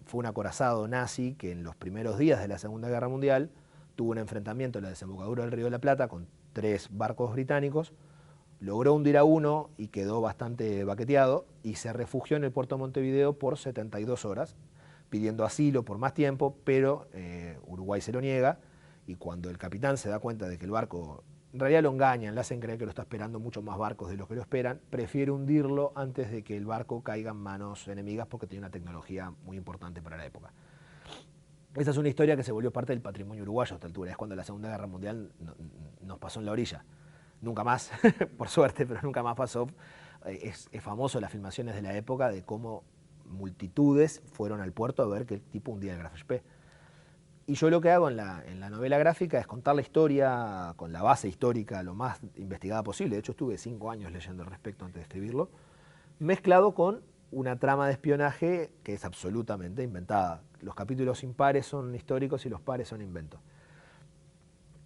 fue un acorazado nazi que en los primeros días de la Segunda Guerra Mundial tuvo un enfrentamiento en la desembocadura del Río de la Plata con 3 barcos británicos, logró hundir a uno y quedó bastante baqueteado y se refugió en el puerto de Montevideo por 72 horas, pidiendo asilo por más tiempo, pero Uruguay se lo niega y cuando el capitán se da cuenta de que el barco, en realidad lo engañan, le hacen creer que lo está esperando muchos más barcos de los que lo esperan, prefiere hundirlo antes de que el barco caiga en manos enemigas porque tenía una tecnología muy importante para la época. Esa es una historia que se volvió parte del patrimonio uruguayo a esta altura, es cuando la Segunda Guerra Mundial nos pasó en la orilla. Nunca más, por suerte, pero nunca más pasó. Es famoso las filmaciones de la época de cómo multitudes fueron al puerto a ver que el tipo hundía el Graf Spee. Y yo lo que hago en la novela gráfica es contar la historia con la base histórica lo más investigada posible. De hecho, estuve 5 años leyendo al respecto antes de escribirlo, mezclado con una trama de espionaje que es absolutamente inventada. Los capítulos impares son históricos y los pares son inventos.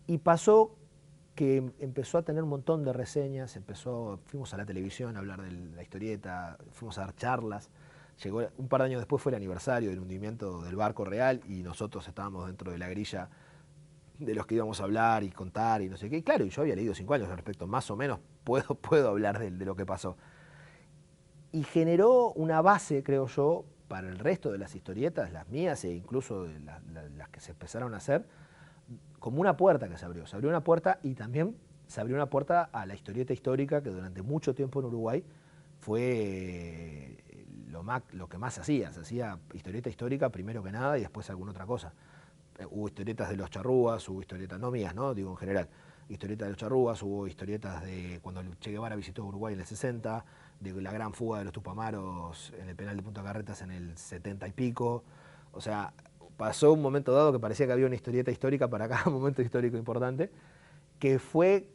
Y pasó que empezó a tener un montón de reseñas, fuimos a la televisión a hablar de la historieta, fuimos a dar charlas. Llegó, un par de años después fue el aniversario del hundimiento del barco real y nosotros estábamos dentro de la grilla de los que íbamos a hablar y contar y no sé qué. Y claro, yo había leído 5 años al respecto, más o menos puedo hablar de lo que pasó. Y generó una base, creo yo, para el resto de las historietas, las mías e incluso de las que se empezaron a hacer, como una puerta que se abrió. Se abrió una puerta y también se abrió una puerta a la historieta histórica que durante mucho tiempo en Uruguay fue lo que más se hacía. Se hacía historieta histórica primero que nada y después alguna otra cosa. Hubo historietas de los charrúas, hubo historietas, no mías, ¿no? Digo en general. Historietas de los charrúas, hubo historietas de cuando Che Guevara visitó Uruguay en el 60, de la gran fuga de los Tupamaros en el penal de Punta Carretas en el 70 y pico. O sea, pasó un momento dado que parecía que había una historieta histórica para cada momento histórico importante, que fue,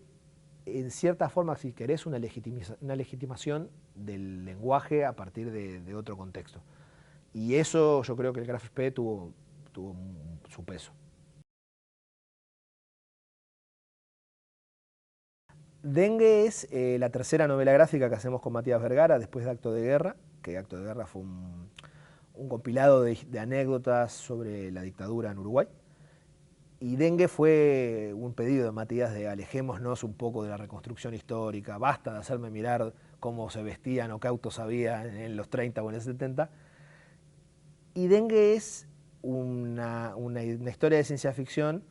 en cierta forma, si querés, una legitimación del lenguaje a partir de otro contexto. Y eso yo creo que el Graf Spee tuvo su peso. Dengue es la tercera novela gráfica que hacemos con Matías Vergara después de Acto de Guerra, que Acto de Guerra fue un compilado de anécdotas sobre la dictadura en Uruguay. Y Dengue fue un pedido de Matías de alejémonos un poco de la reconstrucción histórica, basta de hacerme mirar cómo se vestían o qué autos había en los 30 o en el 70. Y Dengue es una historia de ciencia ficción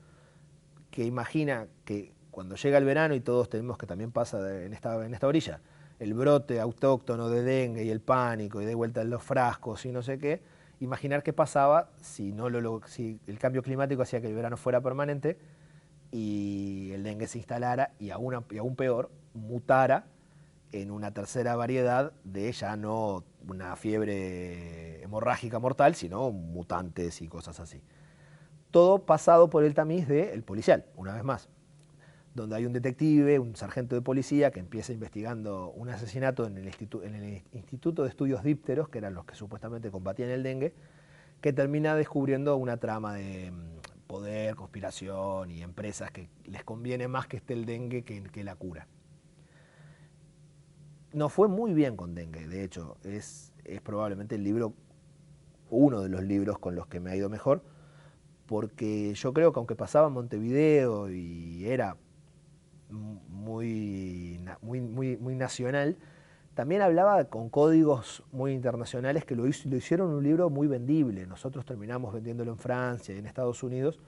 que imagina que cuando llega el verano y todos tenemos que también pasa en esta orilla, el brote autóctono de dengue y el pánico y de vuelta en los frascos y no sé qué, imaginar qué pasaba si el cambio climático hacía que el verano fuera permanente y el dengue se instalara y aún peor, mutara en una tercera variedad de ya no una fiebre hemorrágica mortal, sino mutantes y cosas así. Todo pasado por el tamiz del policial, una vez más, donde hay un detective, un sargento de policía que empieza investigando un asesinato en el Instituto de Estudios Dípteros, que eran los que supuestamente combatían el dengue, que termina descubriendo una trama de poder, conspiración y empresas que les conviene más que esté el dengue que la cura. Nos fue muy bien con dengue, de hecho, es probablemente uno de los libros con los que me ha ido mejor, porque yo creo que aunque pasaba en Montevideo y era muy nacional, también hablaba con códigos muy internacionales que lo hicieron un libro muy vendible. Nosotros terminamos vendiéndolo en Francia y en Estados Unidos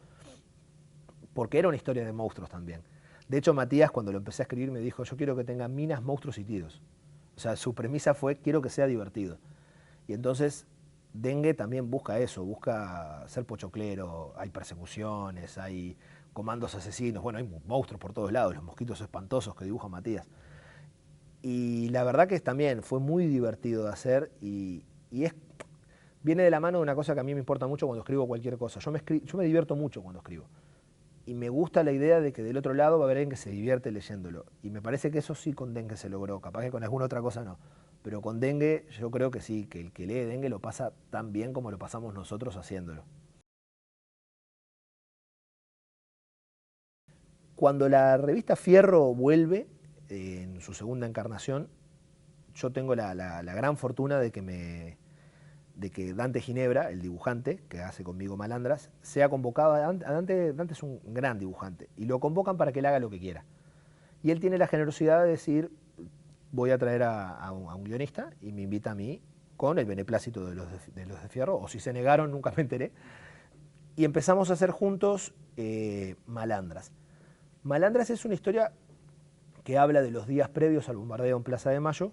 porque era una historia de monstruos también. De hecho, Matías, cuando lo empecé a escribir, me dijo, yo quiero que tenga minas, monstruos y tiros. O sea, su premisa fue, quiero que sea divertido. Y entonces, Dengue también busca eso, busca ser pochoclero, hay persecuciones, hay comandos asesinos, bueno, hay monstruos por todos lados, los mosquitos espantosos que dibuja Matías. Y la verdad que también fue muy divertido de hacer viene de la mano de una cosa que a mí me importa mucho cuando escribo cualquier cosa. Yo me divierto mucho cuando escribo. Y me gusta la idea de que del otro lado va a haber alguien que se divierte leyéndolo. Y me parece que eso sí con Dengue se logró, capaz que con alguna otra cosa no. Pero con Dengue yo creo que sí, que el que lee Dengue lo pasa tan bien como lo pasamos nosotros haciéndolo. Cuando la revista Fierro vuelve, en su segunda encarnación, yo tengo la gran fortuna de que Dante Ginebra, el dibujante que hace conmigo Malandras, sea convocado. Dante es un gran dibujante y lo convocan para que él haga lo que quiera. Y él tiene la generosidad de decir, voy a traer a un guionista y me invita a mí con el beneplácito de los de Fierro, o si se negaron, nunca me enteré. Y empezamos a hacer juntos Malandras. Malandras es una historia que habla de los días previos al bombardeo en Plaza de Mayo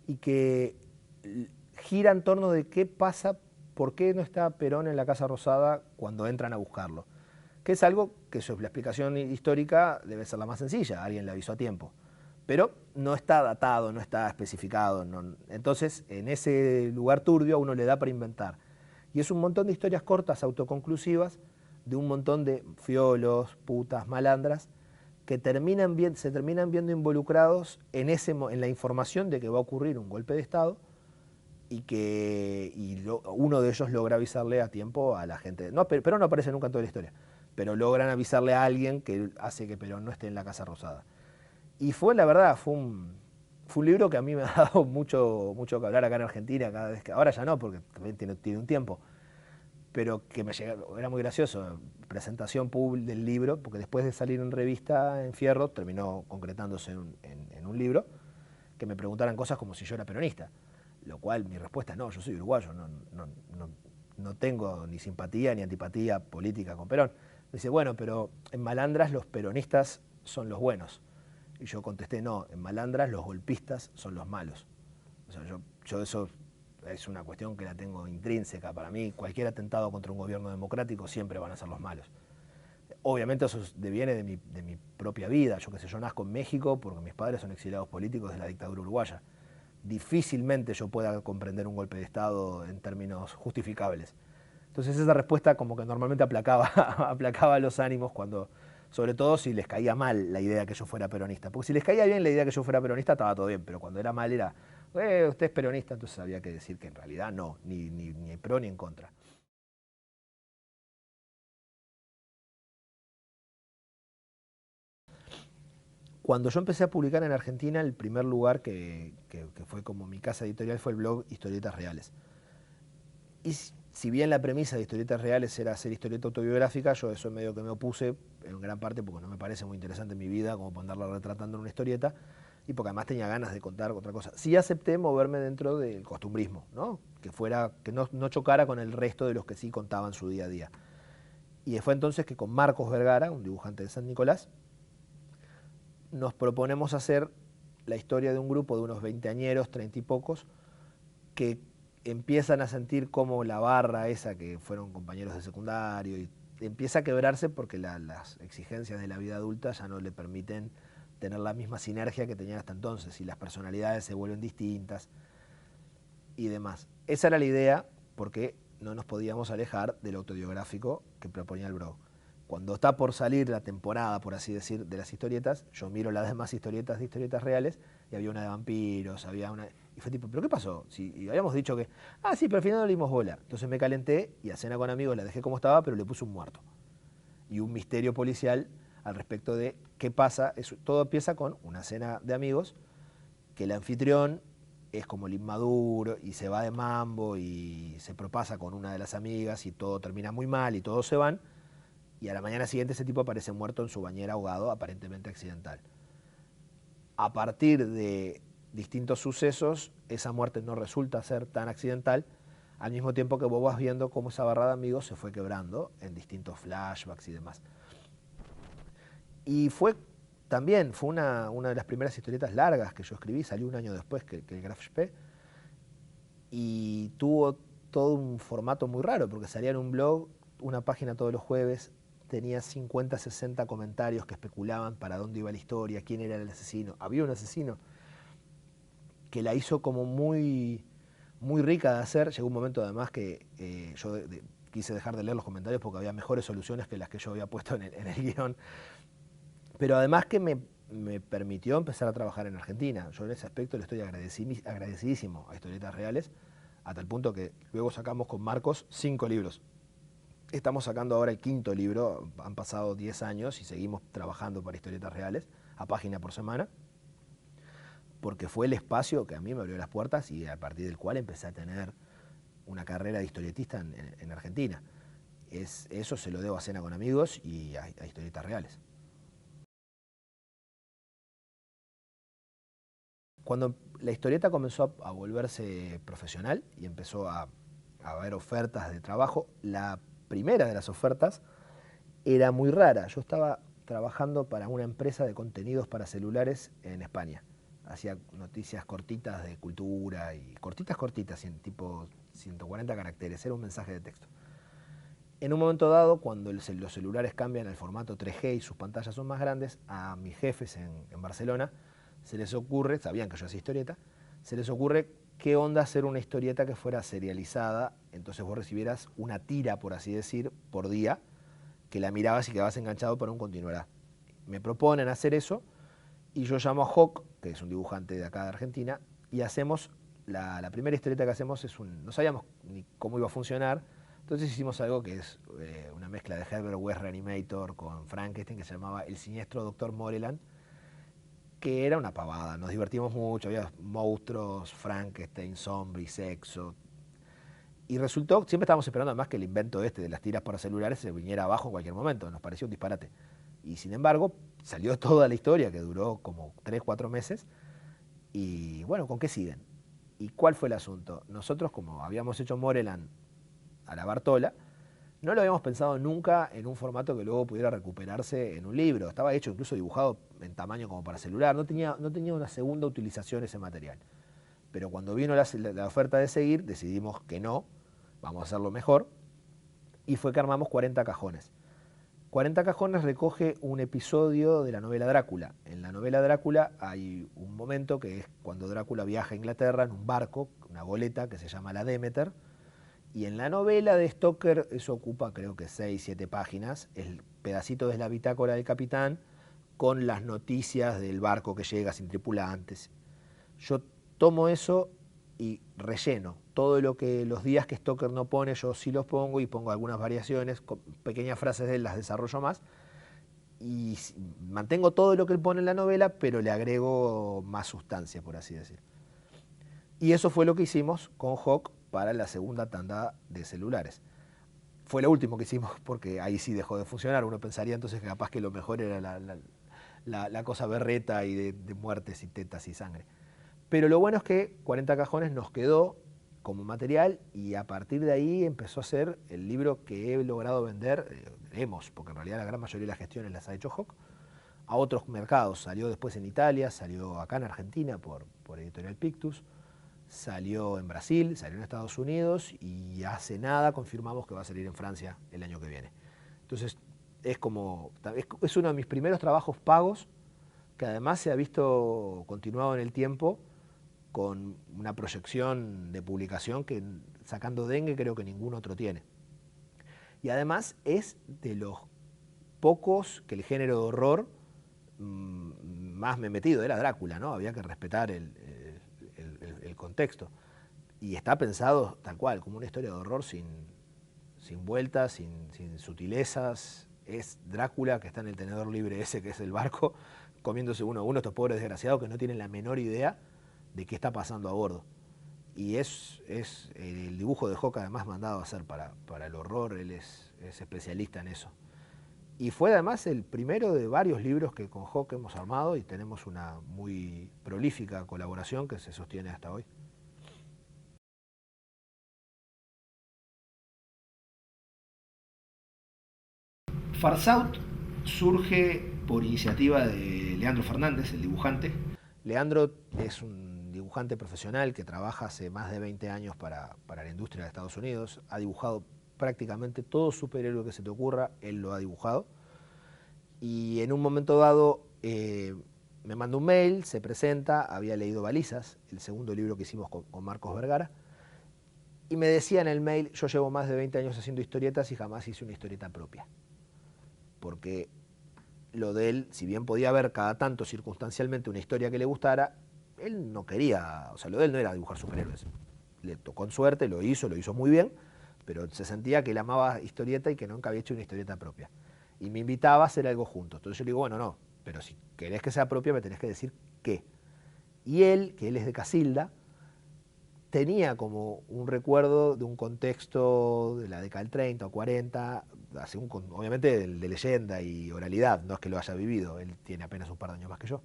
y que gira en torno de qué pasa, por qué no está Perón en la Casa Rosada cuando entran a buscarlo. Que es algo que la explicación histórica debe ser la más sencilla, alguien le avisó a tiempo. Pero no está datado, no está especificado. No. Entonces, en ese lugar turbio a uno le da para inventar. Y es un montón de historias cortas, autoconclusivas, de un montón de fiolos, putas, malandras, que se terminan viendo involucrados en la información de que va a ocurrir un golpe de Estado uno de ellos logra avisarle a tiempo a la gente. No, Perón no aparece nunca en toda la historia, pero logran avisarle a alguien que hace que Perón no esté en la Casa Rosada. Y la verdad, fue un libro que a mí me ha dado mucho que hablar acá en Argentina, cada vez que, ahora ya no, porque también tiene un tiempo, pero que era muy gracioso, presentación del libro, porque después de salir en revista en Fierro, terminó concretándose en un libro, que me preguntaran cosas como si yo era peronista, lo cual mi respuesta es no, yo soy uruguayo, no tengo ni simpatía ni antipatía política con Perón. Me dice, bueno, pero en Malandras los peronistas son los buenos. Y yo contesté, no, en Malandras los golpistas son los malos. O sea, yo eso es una cuestión que la tengo intrínseca. Para mí, cualquier atentado contra un gobierno democrático siempre van a ser los malos. Obviamente eso deviene de mi propia vida. Yo qué sé, yo nazco en México porque mis padres son exiliados políticos de la dictadura uruguaya. Difícilmente yo pueda comprender un golpe de Estado en términos justificables. Entonces esa respuesta como que normalmente aplacaba los ánimos sobre todo si les caía mal la idea que yo fuera peronista. Porque si les caía bien la idea que yo fuera peronista estaba todo bien, pero cuando era mal era, usted es peronista, entonces había que decir que en realidad no, ni pro ni en contra. Cuando yo empecé a publicar en Argentina, el primer lugar que fue como mi casa editorial fue el blog Historietas Reales. Y si bien la premisa de Historietas Reales era hacer historieta autobiográfica, yo eso medio que me opuse, en gran parte porque no me parece muy interesante en mi vida como para andarla retratando en una historieta, y porque además tenía ganas de contar otra cosa. Sí acepté moverme dentro del costumbrismo, ¿no? Que no chocara con el resto de los que sí contaban su día a día. Y fue entonces que con Marcos Vergara, un dibujante de San Nicolás, nos proponemos hacer la historia de un grupo de unos veinteañeros, 30 y pocos, que empiezan a sentir como la barra esa que fueron compañeros de secundario y empieza a quebrarse porque las exigencias de la vida adulta ya no le permiten tener la misma sinergia que tenían hasta entonces y las personalidades se vuelven distintas y demás. Esa era la idea porque no nos podíamos alejar del autobiográfico que proponía el blog. Cuando está por salir la temporada, por así decir, de las historietas, yo miro las demás historietas de historietas reales y había una de vampiros, había una... Y fue tipo, ¿pero qué pasó? Y habíamos dicho que, sí, pero al final no le dimos bola. Entonces me calenté y a cena con amigos la dejé como estaba, pero le puse un muerto. Y un misterio policial al respecto de qué pasa. Todo empieza con una cena de amigos, que el anfitrión es como el inmaduro y se va de mambo y se propasa con una de las amigas y todo termina muy mal y todos se van. Y a la mañana siguiente ese tipo aparece muerto en su bañera ahogado, aparentemente accidental. A partir de distintos sucesos, esa muerte no resulta ser tan accidental, al mismo tiempo que vos vas viendo cómo esa barra de amigos se fue quebrando en distintos flashbacks y demás. Y fue una de las primeras historietas largas que yo escribí, salió un año después que el Graf Spee, y tuvo todo un formato muy raro, porque salía en un blog, una página todos los jueves, tenía 50, 60 comentarios que especulaban para dónde iba la historia, quién era el asesino. Había un asesino. que la hizo como muy, muy rica de hacer. Llegó un momento además que yo quise dejar de leer los comentarios porque había mejores soluciones que las que yo había puesto en el guión. Pero además que me permitió empezar a trabajar en Argentina. Yo en ese aspecto le estoy agradecidísimo a Historietas Reales, hasta el punto que luego sacamos con Marcos 5 libros. Estamos sacando ahora el 5.º libro, han pasado 10 años y seguimos trabajando para Historietas Reales, a página por semana, porque fue el espacio que a mí me abrió las puertas y a partir del cual empecé a tener una carrera de historietista en Argentina. Eso se lo debo a Cena con Amigos y a Historietas Reales. Cuando la historieta comenzó a volverse profesional y empezó a haber ofertas de trabajo, la primera de las ofertas era muy rara. Yo estaba trabajando para una empresa de contenidos para celulares en España. Hacía noticias cortitas de cultura y cortitas, tipo 140 caracteres, era un mensaje de texto. En un momento dado, cuando los celulares cambian al formato 3G y sus pantallas son más grandes, a mis jefes en Barcelona se les ocurre, sabían que yo hacía historieta, se les ocurre qué onda hacer una historieta que fuera serializada, entonces vos recibieras una tira, por así decir, por día, que la mirabas y quedabas enganchado para un continuará. Me proponen hacer eso y yo llamo a Hawk, que es un dibujante de acá de Argentina, y hacemos, la primera historieta que hacemos no sabíamos ni cómo iba a funcionar, entonces hicimos algo que es una mezcla de Herbert West Reanimator con Frankenstein, que se llamaba El siniestro Dr. Moreland, que era una pavada, nos divertimos mucho, había monstruos, Frankenstein, zombies, sexo. Y resultó, siempre estábamos esperando además que el invento de las tiras para celulares se viniera abajo en cualquier momento, nos pareció un disparate. Y sin embargo, salió toda la historia, que duró como 3, 4 meses, y bueno, ¿con qué siguen? ¿Y cuál fue el asunto? Nosotros, como habíamos hecho Moreland a la Bartola, no lo habíamos pensado nunca en un formato que luego pudiera recuperarse en un libro. Estaba hecho incluso dibujado en tamaño como para celular. No tenía una segunda utilización ese material. Pero cuando vino la oferta de seguir, decidimos que no, vamos a hacerlo mejor. Y fue que armamos 40 cajones. 40 cajones recoge un episodio de la novela Drácula. En la novela Drácula hay un momento que es cuando Drácula viaja a Inglaterra en un barco, una goleta que se llama la Demeter. Y en la novela de Stoker eso ocupa creo que 6, 7 páginas, el pedacito de la bitácora del capitán con las noticias del barco que llega sin tripulantes. Yo tomo eso y relleno. Todo lo que los días que Stoker no pone, yo sí los pongo y pongo algunas variaciones, con pequeñas frases de él las desarrollo más. Y mantengo todo lo que él pone en la novela, pero le agrego más sustancia, por así decir. Y eso fue lo que hicimos con Hawk para la segunda tanda de celulares. Fue lo último que hicimos porque ahí sí dejó de funcionar. Uno pensaría entonces que capaz que lo mejor era la cosa berreta y de muertes y tetas y sangre. Pero lo bueno es que 40 cajones nos quedó como material y a partir de ahí empezó a ser el libro que he logrado vender, porque en realidad la gran mayoría de las gestiones las ha hecho Hawk, a otros mercados. Salió después en Italia, salió acá en Argentina por Editorial Pictus, salió en Brasil, salió en Estados Unidos y hace nada confirmamos que va a salir en Francia el año que viene. Entonces es uno de mis primeros trabajos pagos que además se ha visto continuado en el tiempo con una proyección de publicación que sacando Dengue creo que ningún otro tiene. Y además es de los pocos que el género de horror más me he metido, era Drácula, ¿no? Había que respetar el contexto. Y está pensado tal cual, como una historia de horror sin vueltas, sin sutilezas. Es Drácula que está en el tenedor libre ese que es el barco, comiéndose uno de estos pobres desgraciados que no tienen la menor idea de qué está pasando a bordo. Y es el dibujo de Hawk además mandado a hacer para el horror, él es especialista en eso. Y fue además el primero de varios libros que con Hawk hemos armado y tenemos una muy prolífica colaboración que se sostiene hasta hoy. Farsout surge por iniciativa de Leandro Fernández, el dibujante. Leandro es un dibujante profesional que trabaja hace más de 20 años para la industria de Estados Unidos. Ha dibujado prácticamente todo superhéroe que se te ocurra, él lo ha dibujado. Y en un momento dado me manda un mail, se presenta, había leído Balizas, el segundo libro que hicimos con Marcos Vergara, y me decía en el mail, yo llevo más de 20 años haciendo historietas y jamás hice una historieta propia. Porque lo de él, si bien podía ver cada tanto circunstancialmente una historia que le gustara, él no quería, o sea, lo de él no era dibujar superhéroes. Le tocó en suerte, lo hizo muy bien, pero se sentía que él amaba historieta y que nunca había hecho una historieta propia. Y me invitaba a hacer algo juntos. Entonces yo le digo, bueno, no, pero si querés que sea propia me tenés que decir qué. Y él, que él es de Casilda, tenía como un recuerdo de un contexto de la década del 30 o 40, obviamente de leyenda y oralidad, no es que lo haya vivido, él tiene apenas un par de años más que yo,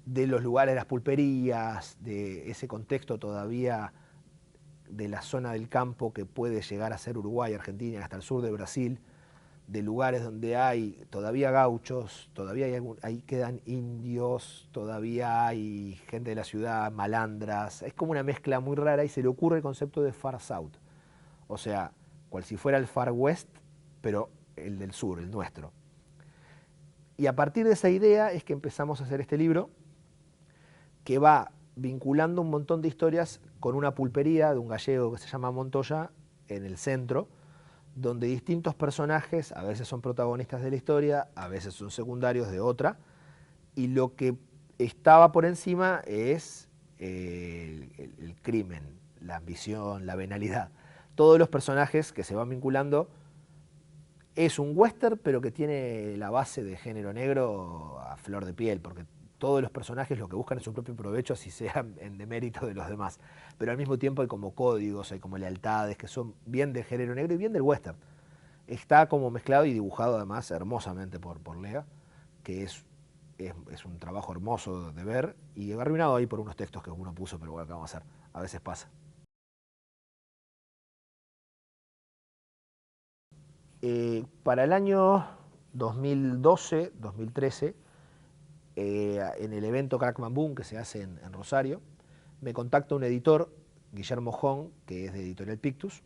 de los lugares, las pulperías, de ese contexto todavía de la zona del campo que puede llegar a ser Uruguay, Argentina, hasta el sur de Brasil, de lugares donde hay todavía gauchos, todavía ahí quedan indios, todavía hay gente de la ciudad, malandras. Es como una mezcla muy rara y se le ocurre el concepto de Far South. O sea, cual si fuera el Far West, pero el del sur, el nuestro. Y a partir de esa idea es que empezamos a hacer este libro que va vinculando un montón de historias con una pulpería de un gallego que se llama Montoya en el centro, donde distintos personajes a veces son protagonistas de la historia, a veces son secundarios de otra, y lo que estaba por encima es el crimen, la ambición, la venalidad. Todos los personajes que se van vinculando es un western, pero que tiene la base de género negro a flor de piel, porque todos los personajes lo que buscan es su propio provecho, así sea en demérito de los demás. Pero al mismo tiempo hay como códigos, hay como lealtades que son bien de género negro y bien del western. Está como mezclado y dibujado además hermosamente por Lea, que es un trabajo hermoso de ver y arruinado ahí por unos textos que uno puso, pero bueno, ¿qué vamos a hacer? A veces pasa. Para el año 2012, 2013, en el evento Crackman Boom que se hace en Rosario, me contacta un editor, Guillermo Jón, que es de Editorial Pictus,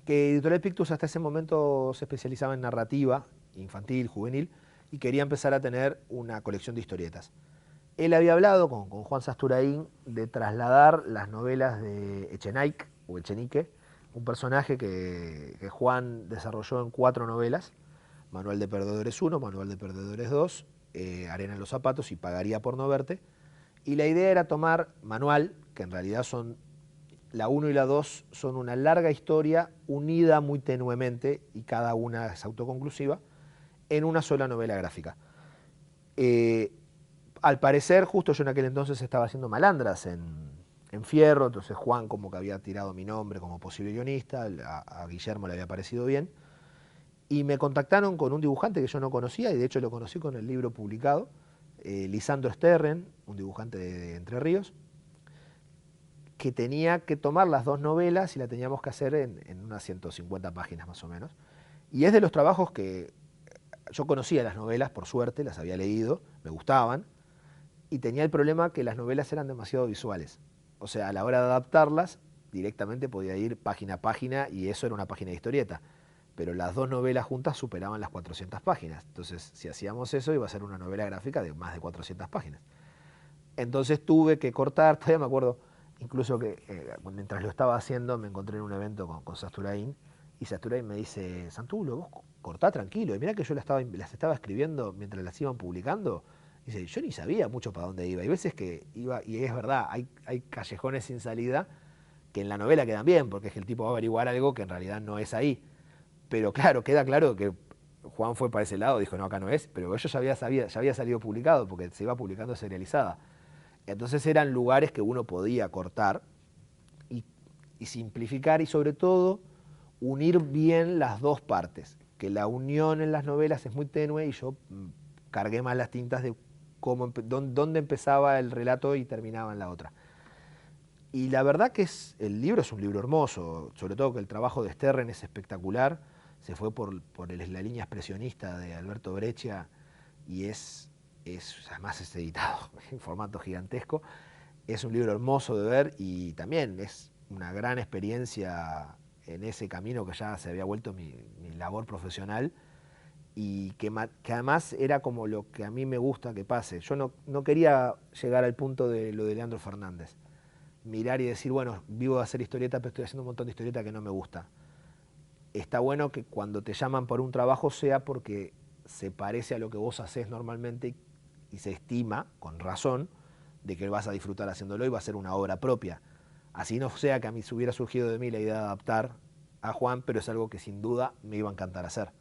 que Editorial Pictus hasta ese momento se especializaba en narrativa infantil, juvenil, y quería empezar a tener una colección de historietas. Él había hablado con Juan Sasturain de trasladar las novelas de Echenique, o Echenique, un personaje que Juan desarrolló en 4 novelas, Manual de Perdedores 1, Manual de Perdedores 2, Arena en los zapatos y Pagaría por no verte. Y la idea era tomar Manual, que en realidad son la 1 y la 2 son una larga historia unida muy tenuemente, y cada una es autoconclusiva, en una sola novela gráfica. Eh, Al parecer, justo yo en aquel entonces estaba haciendo Malandras en Fierro, entonces Juan como que había tirado mi nombre como posible guionista, a Guillermo le había parecido bien, y me contactaron con un dibujante que yo no conocía, y de hecho lo conocí con el libro publicado, Lisandro Sterren, un dibujante de Entre Ríos, que tenía que tomar las 2 novelas y la teníamos que hacer en unas 150 páginas más o menos. Y es de los trabajos que yo conocía las novelas, por suerte, las había leído, me gustaban, y tenía el problema que las novelas eran demasiado visuales. O sea, a la hora de adaptarlas, directamente podía ir página a página y eso era una página de historieta. Pero las 2 novelas juntas superaban las 400 páginas. Entonces, si hacíamos eso, iba a ser una novela gráfica de más de 400 páginas. Entonces tuve que cortar, todavía me acuerdo, incluso que mientras lo estaba haciendo me encontré en un evento con Sasturain, y Sasturain me dice, Santulo, vos cortá tranquilo, y mirá que yo las estaba escribiendo mientras las iban publicando. Dice, yo ni sabía mucho para dónde iba. Hay veces que iba, y es verdad, hay callejones sin salida que en la novela quedan bien, porque es que el tipo va a averiguar algo que en realidad no es ahí. Pero claro, queda claro que Juan fue para ese lado, dijo, no, acá no es, pero ellos ya había salido publicado, porque se iba publicando serializada. Entonces eran lugares que uno podía cortar y, y simplificar, y sobre todo unir bien las 2 partes, que la unión en las novelas es muy tenue y yo cargué más las tintas de dónde empezaba el relato y terminaba en la otra. Y la verdad que el libro es un libro hermoso, sobre todo que el trabajo de Sterren es espectacular, se fue por la línea expresionista de Alberto Breccia y además es editado en formato gigantesco. Es un libro hermoso de ver y también es una gran experiencia en ese camino que ya se había vuelto mi labor profesional, y que además era como lo que a mí me gusta que pase. Yo no quería llegar al punto de lo de Leandro Fernández. Mirar y decir, bueno, vivo de hacer historieta, pero estoy haciendo un montón de historieta que no me gusta. Está bueno que cuando te llaman por un trabajo sea porque se parece a lo que vos haces normalmente y se estima, con razón, de que vas a disfrutar haciéndolo y va a ser una obra propia. Así no sea que a mí se hubiera surgido de mí la idea de adaptar a Juan, pero es algo que sin duda me iba a encantar hacer.